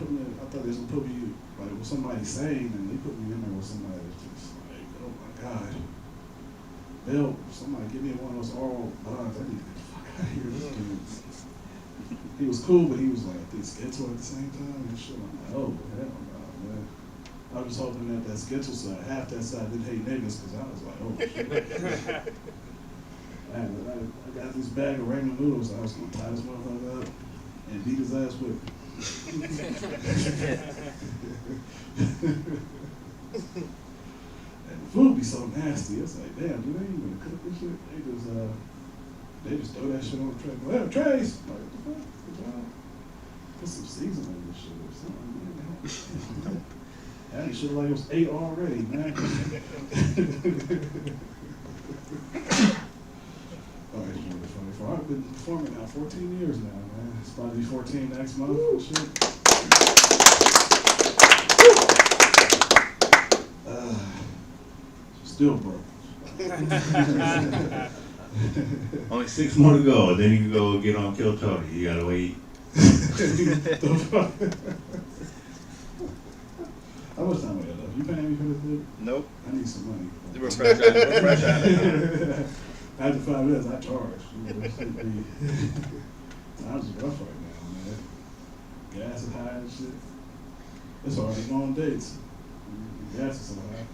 I thought they was gonna put me like with somebody sane, and they put me in there with somebody that's just like, oh my God. Bill, somebody give me one of those oral bonds. I need to get the fuck out of here. This dude. He was cool, but he was like, I think schedule at the same time and shit. I'm like, oh, hell no, man. I was hoping that schedule side, half that side didn't hate niggas, because I was like, oh shit. I got this bag of ramen noodles. I was gonna tie this motherfucker up and beat his ass with it. And the food be so nasty. It's like, damn, do they even cook this shit? They just throw that shit on the tray. Well, trays. Like, what the fuck? Good job. Put some seasoning on this shit or something. Man. That shit like it was 8 already, man. Oh, it's really funny. I've been performing now 14 years now, man. It's about to be 14 next month and shit. Still broke.
Only 6 more to go, then you can go get on Kill Tony. You gotta wait.
How much time we got left? You paying me for this dude?
Nope.
I need some money.
We're fresh out of it.
After 5 minutes, I charge. That shit be, I'm just rough right now, man. Gas is high and shit. It's hard to go on dates. Gas is so high.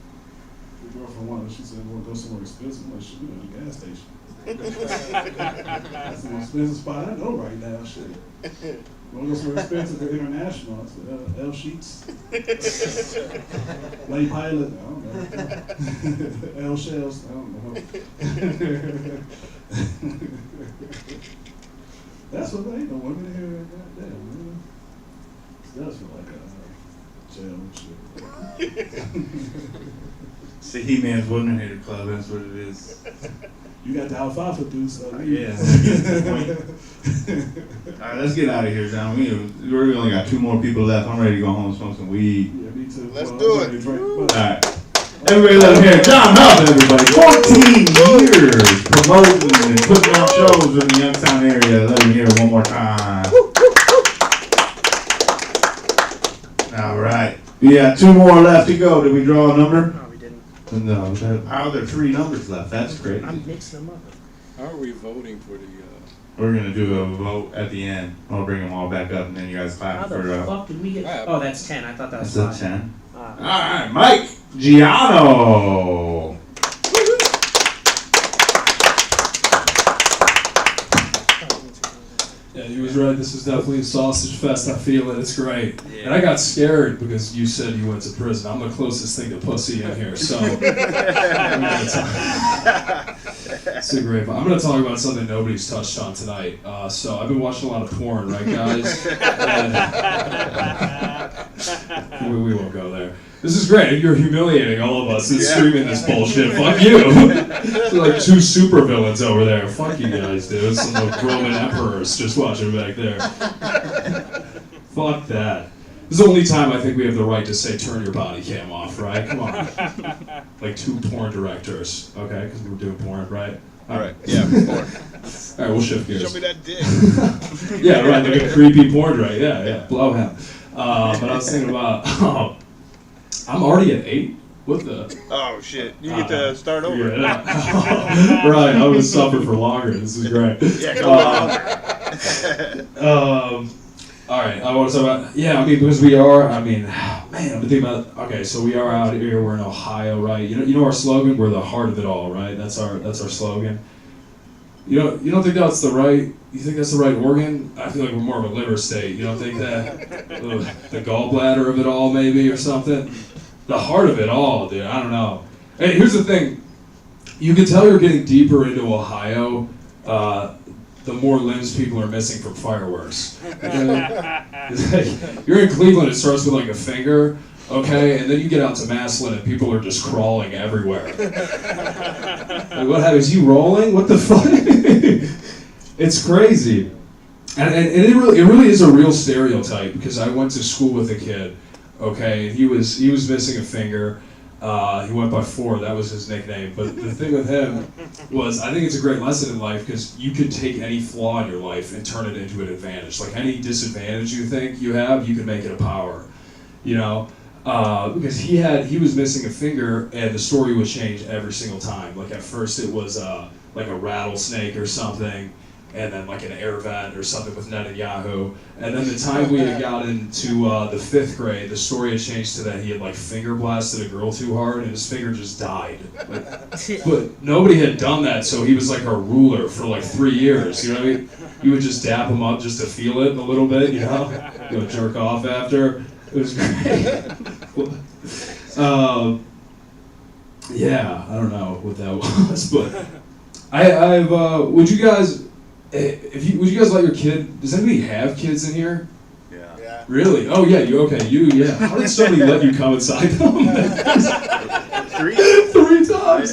The girlfriend wanted, she said, we'll go somewhere expensive. I'm like, shit, we go to the gas station. That's the most expensive spot I know right now, shit. Want to go somewhere expensive or international? I said, L Sheets. Lay Pilot, I don't know. L Shells, I don't know. That's what ain't no women here. Goddamn, man. It does feel like a jail and shit.
See, He-Man's Women Hater Club, that's what it is.
You got the alfalfa dude, so
yeah. Alright, let's get out of here, John. We only got 2 more people left. I'm ready to go home and smoke some weed.
Yeah, me too.
Let's do it.
Alright. Everybody let him hear it. John Huff, everybody. 14 years promoting and putting on shows in the Youngstown area. Let him hear it one more time. Alright. We got 2 more left to go. Did we draw a number?
No, we didn't.
No. How are there 3 numbers left? That's great.
I'm mixing them up.
How are we voting for the?
We're gonna do a vote at the end. I'll bring them all back up, and then you guys clap
How
for.
the fuck did we get? Oh, that's 10. I thought that was
That's
5.
a 10. All right, Mike Giano.
right. This is definitely a sausage fest. I feel it. It's great.
Yeah.
And I got scared because you said you went to prison. I'm the closest thing to pussy in here, so it's a great. I'm going to talk about something nobody's touched on tonight. So I've been watching a lot of porn, right, guys? And we won't go there. This is great. You're humiliating all of us and screaming this bullshit. Fuck you. There's like 2 supervillains over there. Fuck you guys, dude. Some like Roman emperors just watching back there. Fuck that. This is the only time I think we have the right to say turn your body cam off, right? Come on. Like 2 porn directors, okay? Because we're doing porn, right?
All right. Yeah, porn.
All right, we'll shift gears.
Show me that dick.
Yeah, right. Like a creepy porn, right? Yeah. Blowe him. But I was thinking about. I'm already at 8. What the?
Oh shit! You get to start over.
Yeah. Right. I'm gonna suffer for longer. This is great.
Yeah, go longer.
All right. I want to talk about. Yeah. I mean, because we are. I mean, man. I'm thinking about. Okay. So we are out here. We're in Ohio, right? You know our slogan. We're the heart of it all, right? That's our slogan. You don't think that's the right? You think that's the right organ? I feel like we're more of a liver state. You don't think that? The gallbladder of it all, maybe, or something. The heart of it all, dude. I don't know. Hey, here's the thing. You can tell you're getting deeper into Ohio, the more limbs people are missing from fireworks. Okay? You're in Cleveland, it starts with like a finger, okay? And then you get out to Maslin and people are just crawling everywhere. Like, what happened? Is he rolling? What the fuck? It's crazy. And it really is a real stereotype because I went to school with a kid. Okay, he was missing a finger. He went by 4. That was his nickname. But the thing with him was, I think it's a great lesson in life because you could take any flaw in your life and turn it into an advantage. Like any disadvantage you think you have, you can make it a power. You know, because he was missing a finger, and the story would change every single time. Like at first it was like a rattlesnake or something. And then like an air vent or something with Netanyahu. And then the time we had got into the 5th grade, the story had changed to that he had like finger blasted a girl too hard and his finger just died. But nobody had done that, so he was like our ruler for like 3 years, you know what I mean? You would just dap him up just to feel it a little bit, you know? Go jerk off after. It was great. Yeah, I don't know what that was, but would you guys let your kid? Does anybody have kids in here?
Yeah.
Really? Oh yeah. Yeah. How did somebody let you come inside them? 3 times.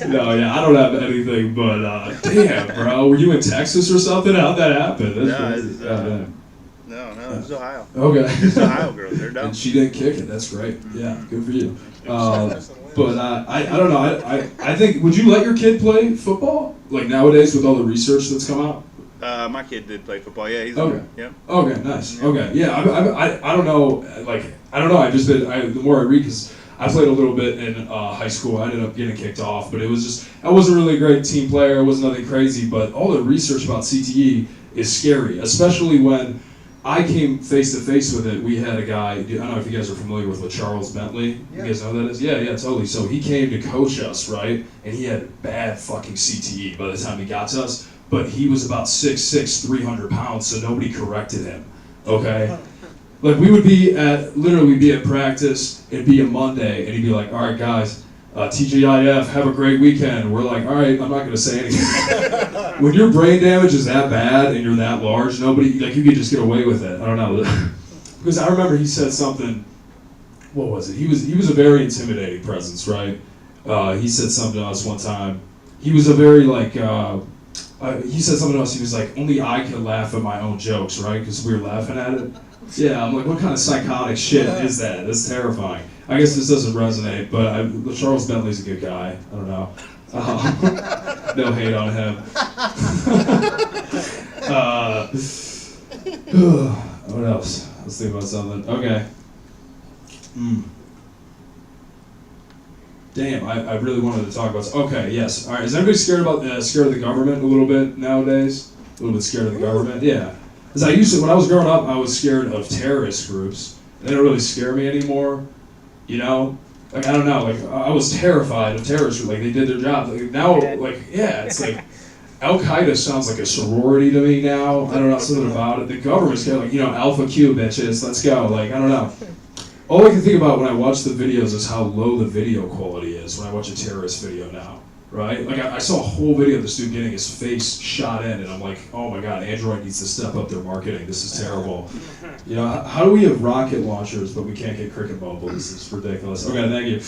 No, yeah. I don't have anything, but damn, bro. Were you in Texas or something? How'd that happen? That's crazy.
No, it's Ohio.
Okay.
It's Ohio girls. They're dumb.
And she didn't kick it. That's great. Yeah, good for you. But I don't know. I think, would you let your kid play football? Like nowadays with all the research that's come out?
My kid did play football. Yeah, he's
okay.
Yeah.
Okay, nice. Okay, yeah. I don't know. Like I don't know. I've just been. The more I read, because I played a little bit in high school. I ended up getting kicked off, but it was just I wasn't really a great team player. It wasn't nothing crazy. But all the research about CTE is scary, especially when I came face to face with it. We had a guy, I don't know if you guys are familiar with what Charles Bentley, you guys know who that is? Yeah, totally. So he came to coach us, right? And he had bad fucking CTE by the time he got to us, but he was about 6'6", 300 pounds, so nobody corrected him, okay? Like we would be at practice, it'd be a Monday, and he'd be like, all right guys, TGIF, have a great weekend. We're like, all right, I'm not going to say anything. When your brain damage is that bad and you're that large, nobody, like you could just get away with it. I don't know. Because I remember he said something, what was it? He was a very intimidating presence, right? He said something to us one time. He was a very like, he said something to us, he was like, only I can laugh at my own jokes, right? Because we were laughing at it. Yeah, I'm like, what kind of psychotic shit is that? That's terrifying. I guess this doesn't resonate, but Charles Bentley's a good guy. I don't know. No hate on him. What else? Let's think about something. Okay. Damn, I really wanted to talk about. Okay, yes. All right. Is anybody scared of the government a little bit nowadays? A little bit scared of the government? Yeah. Because when I was growing up, I was scared of terrorist groups. They don't really scare me anymore. You know, like I don't know, like I was terrified of terrorists. Like they did their job. Like now, like yeah, it's like Al Qaeda sounds like a sorority to me now. I don't know, something about it. The government's kind of like, Alpha Q bitches, let's go. Like, I don't know. All I can think about when I watch the videos is how low the video quality is when I watch a terrorist video now, right? Like, I saw a whole video of this dude getting his face shot in, and I'm like, oh my god, Android needs to step up their marketing. This is terrible. How do we have rocket launchers, but we can't get cricket mobile? This is ridiculous. Okay, thank you.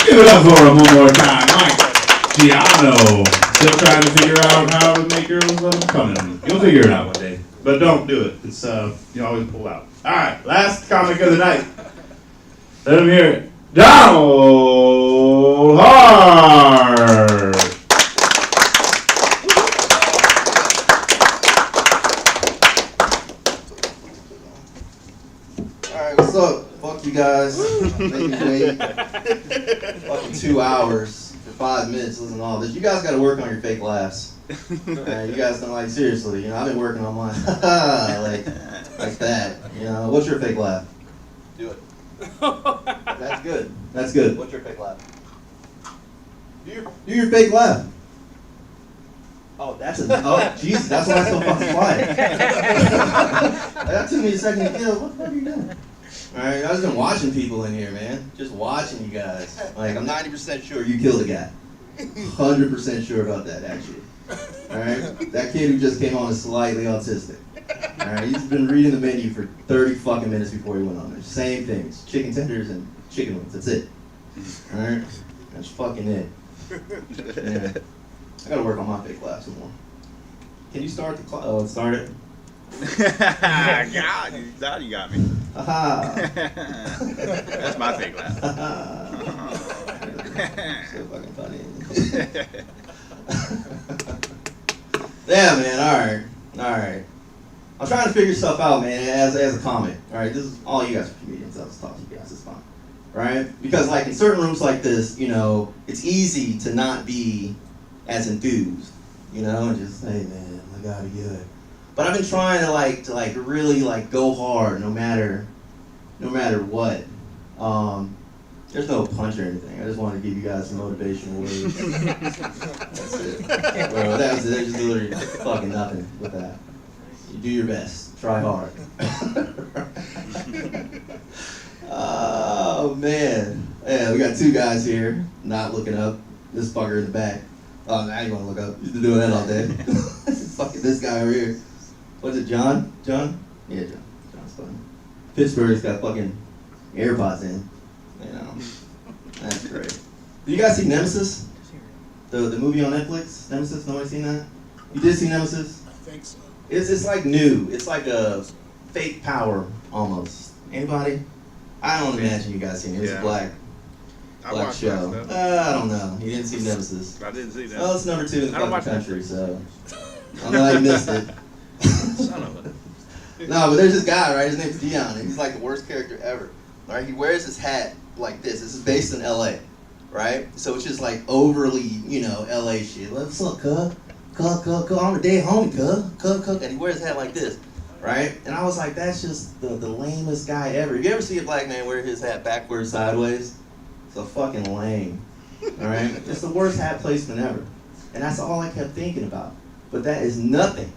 Give it up for him one more time, Mike Giano. Still trying to figure out how to make girls let him come in. You'll figure it out one day, but don't do it. It's you always pull out. All right, last comic of the night. Let him hear it. Donald Hart.
Alright, what's up? Fuck you guys. Make me wait fucking 2 hours for 5 minutes listening to all this. You guys gotta work on your fake laughs. You guys don't seriously, I've been working on mine. like that. What's your fake laugh? Do it. That's good. That's good. What's your fake laugh? Do your fake laugh. Oh, oh, Jesus, that's why I'm so fucking quiet. That took me a second to get. What the fuck are you doing? Alright, I've just been watching people in here, man. Just watching you guys. Like, I'm 90% sure you killed a guy. 100% sure about that, actually. Alright? That kid who just came on is slightly autistic. Alright? He's been reading the menu for 30 fucking minutes before he went on there. Same things. Chicken tenders and chicken wings. That's it. Alright? That's fucking it. Yeah. I gotta work on my fake laugh some more. Can you start the clock? Oh, start it?
God, you got me. That's my fake laugh.
So fucking funny. Yeah, man. All right. I'm trying to figure stuff out, man. As a comic. All right, this is all you guys are comedians. I'll just talk to you guys. It's fine, right? Because like in certain rooms like this, it's easy to not be as enthused, and just hey, man, I gotta get it. But I've been trying to really go hard, no matter what. There's no punch or anything. I just wanted to give you guys some motivational words. That's it. Bro, that's it. There's literally fucking nothing with that. You do your best. Try hard. Oh, man. Yeah, we got 2 guys here, not looking up. This fucker in the back. Oh, now you want to look up. You've been doing that all day. Fucking this guy over here. What's it, John? John? Yeah, John. John's funny. Pittsburgh's got fucking AirPods in. That's great. Did you guys see Nemesis? The movie on Netflix? Nemesis? Nobody seen that? You did see Nemesis?
I think so.
It's like new. It's like a fake power almost. Anybody? I don't imagine you guys seen it. It's a black show. I don't know. You didn't see Nemesis.
I didn't see that.
Well, it's number 2 in the fucking country, so I know you missed it.
Son of a.
No, but there's this guy, right? His name's Dion, and he's like the worst character ever. Right? He wears his hat like this. This is based in LA, right? So it's just like overly, LA shit. What's up, cuz? Cuz, I'm a dead homie, cuz. And he wears his hat like this, right? And I was like, that's just the lamest guy ever. You ever see a black man wear his hat backwards, sideways? So fucking lame, all right? It's the worst hat placement ever. And that's all I kept thinking about. But that is nothing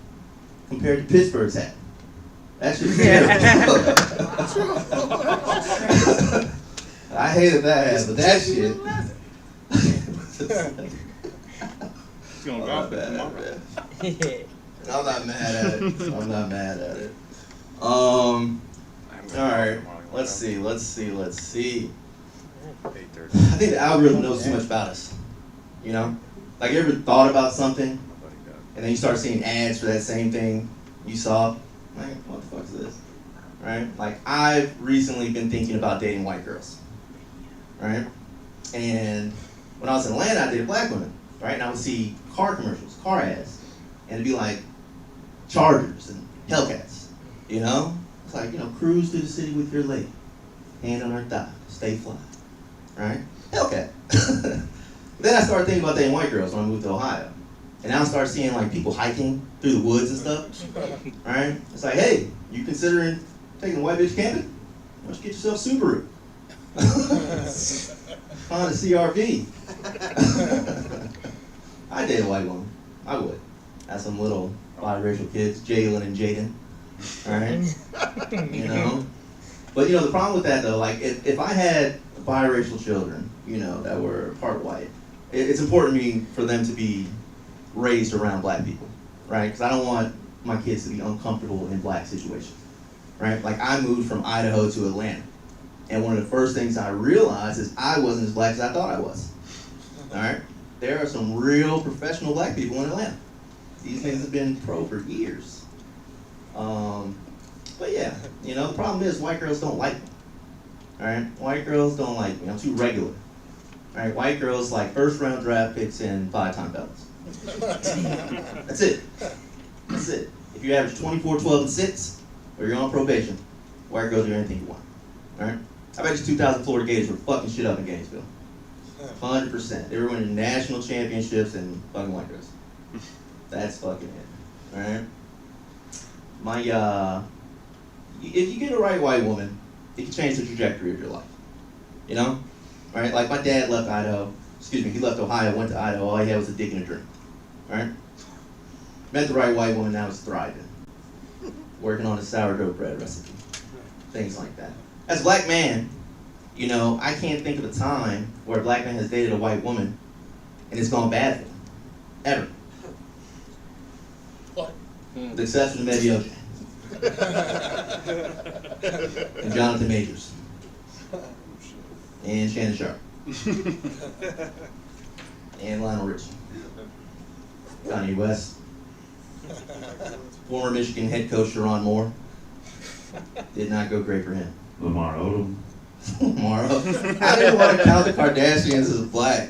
compared to Pittsburgh's hat. That's just terrible. I hated that hat, but that shit.
It's gonna go tomorrow.
I'm not mad at it. All right. Let's see. I think the algorithm knows too much about us. Like you ever thought about something, and then you start seeing ads for that same thing you saw? Like, what the fuck is this? Right? Like, I've recently been thinking about dating white girls. Right? And when I was in Atlanta, I dated black women. Right? And I would see car commercials, car ads. And it'd be like Chargers and Hellcats. It's like, cruise through the city with your lady. Hand on her thigh. Stay fly. Right? Hellcat. Then I started thinking about dating white girls when I moved to Ohio. And now I started seeing like people hiking through the woods and stuff. Right? It's like, hey, you considering taking a white bitch camping? Why don't you get yourself Subaru? Honda CRV. I dated a white woman.
I would. Have some little biracial kids, Jalen and Jaden. Alright? You know? But you know, the problem with that though, like if I had biracial children, you know, that were part white, it's important to me for them to be raised around black people, right? Because I don't want my kids to be uncomfortable in black situations, right? Like I moved from Idaho to Atlanta, and one of the first things I realized is I wasn't as black as I thought I was. All right, there are some real professional black people in Atlanta. These things have been pro for years. But yeah, you know, the problem is white girls don't like me. All right, white girls don't like me. I'm too regular. All right, white girls like first round draft picks and 5-time belts. That's it. That's it. If you average 24, 12, and 6, or you're on probation, white girls do anything you want. All right. I bet you 2,000 Florida Gators were fucking shit up in Gainesville. 100%. They were winning national championships and fucking white girls. That's fucking it. All right. If you get a right white woman, it can change the trajectory of your life. You know? All right. Like my dad left Idaho. Excuse me. He left Ohio, went to Idaho. All he had was a dick and a drink. All right. Met the right white woman. Now he's thriving. Working on a sourdough bread recipe. Things like that. As a black man, you know, I can't think of a time where a black man has dated a white woman and it's gone bad for him. Ever. With the exception of maybe OJ. And Jonathan Majors. And Shannon Sharp. And Lionel Richie. Kanye West. Former Michigan head coach Sharon Moore. Did not go great for him.
Lamar Odom.
Lamar Odom. I didn't want to count the Kardashians as black.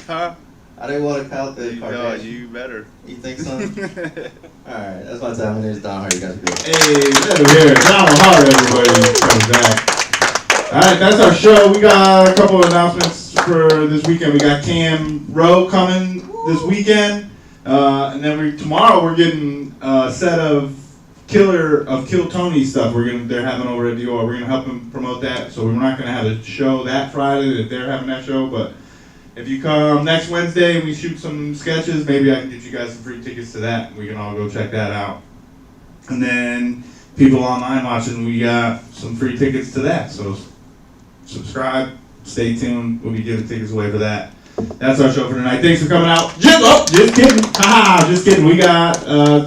Huh?
I didn't want to count the Kardashians.
No, you better.
You think so? Alright, that's my time. My name is Don Hart. You guys are good.
Hey, let him hear it. Don Hart, everybody. Comes back. Alright, that's our show. We got a couple of announcements for this weekend. We got Cam Rowe coming this weekend. And then tomorrow we're getting a set of Kill Tony stuff they're having over at Dior. We're gonna help them promote that. So we're not gonna have a show that Friday that they're having that show, but if you come next Wednesday and we shoot some sketches, maybe I can get you guys some free tickets to that and we can all go check that out. And then people online watching, we got some free tickets to that. So subscribe, stay tuned. We'll be giving tickets away for that. That's our show for tonight. Thanks for coming out. Just kidding. Haha, just kidding. We got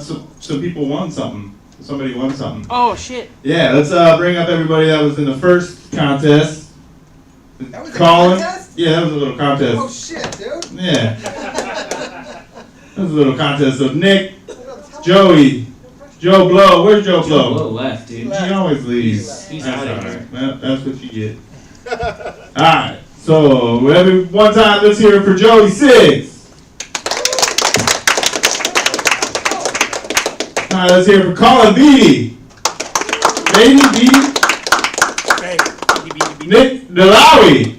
some people won something. Somebody won something.
Oh shit.
Yeah, let's bring up everybody that was in the first contest.
That was
Colin.
a contest?
Yeah, that was a little contest.
Oh shit, dude.
Yeah. That was a little contest of Nick, Joey, Joe Blowe. Where's Joe Blowe?
Blowe left, dude.
He always leaves.
He's
That's
out of
all
here.
right. Well, that's what you get. Alright, so one time, let's hear it for Joey Sigs. Alright, let's hear it for Colin Beatty. Baby Beatty. Nick Dlouhy.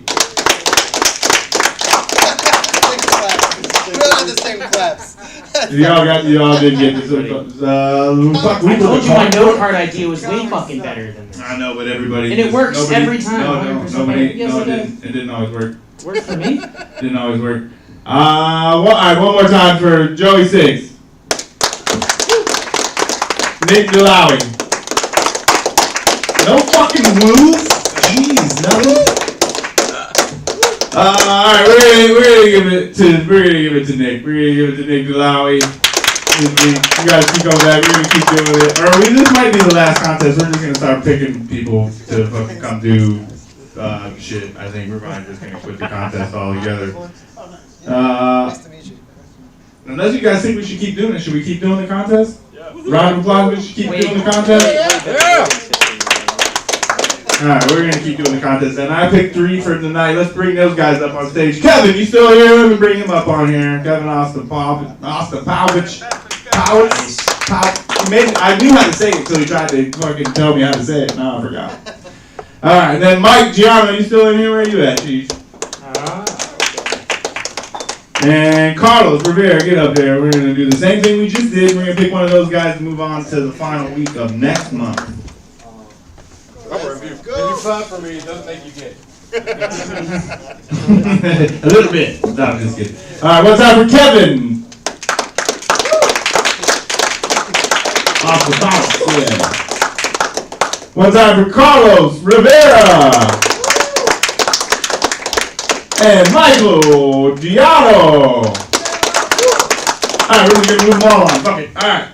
We don't have the same claps.
y'all did get this.
I told you my note card idea was way fucking better than this.
I know, but everybody.
And it works every time.
No,
100%.
nobody.
Yes,
No,
it
it didn't. It didn't always work.
Worked for me?
Didn't always work. All right, one more time for Joey Sigs. Nick Dlouhy. No fucking moves. Jeez, nothing. All right, we're gonna give it to Nick. We're gonna give it to Nick Dlouhy. You guys keep going back. We're gonna keep doing it. This might be the last contest. We're just gonna start picking people to fucking come do shit. I think we're probably just gonna quit the contest altogether. Unless you guys think we should keep doing it, should we keep doing the contest? Yeah. Round of applause. We should keep doing the contest.
Yeah.
All right, we're gonna keep doing the contest, and I picked 3 for tonight. Let's bring those guys up on stage. Kevin, you still here? Let me bring him up on here. Kevin Ostapowicz. I knew how to say it until he tried to fucking tell me how to say it. Now I forgot. All right, and then Mike Giano, you still in here? Where you at, Cheese? And Carlos Rivera, get up there. We're gonna do the same thing we just did. We're gonna pick one of those guys and move on to the final week of next month.
If you clap for me, it doesn't make you gay.
A little bit. No, I'm just kidding. All right, what's up for Kevin? Oscar Thomas, yeah. One time for Carlos Rivera. And Michael Giotto. Alright, we're just gonna move them all on. Fuck it. Alright.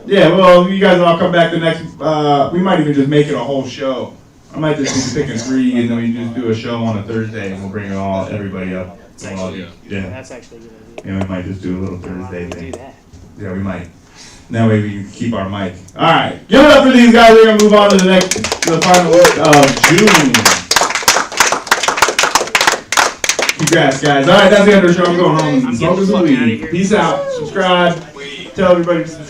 Yeah, well, you guys all come back the next, we might even just make it a whole show. I might just be picking 3 and then we just do a show on a Thursday and we'll bring it all, everybody up.
That's actually,
Yeah.
that's actually a good idea.
Yeah, we might just do a little Thursday thing.
Do that.
Yeah, we might. That way we can keep our mic. Alright, give it up for these guys. We're going to move on to the final week of June. Congrats, guys. Alright, that's the end of the show. I'm going home and smoking some weed. Peace out. Subscribe. Tell everybody to subscribe.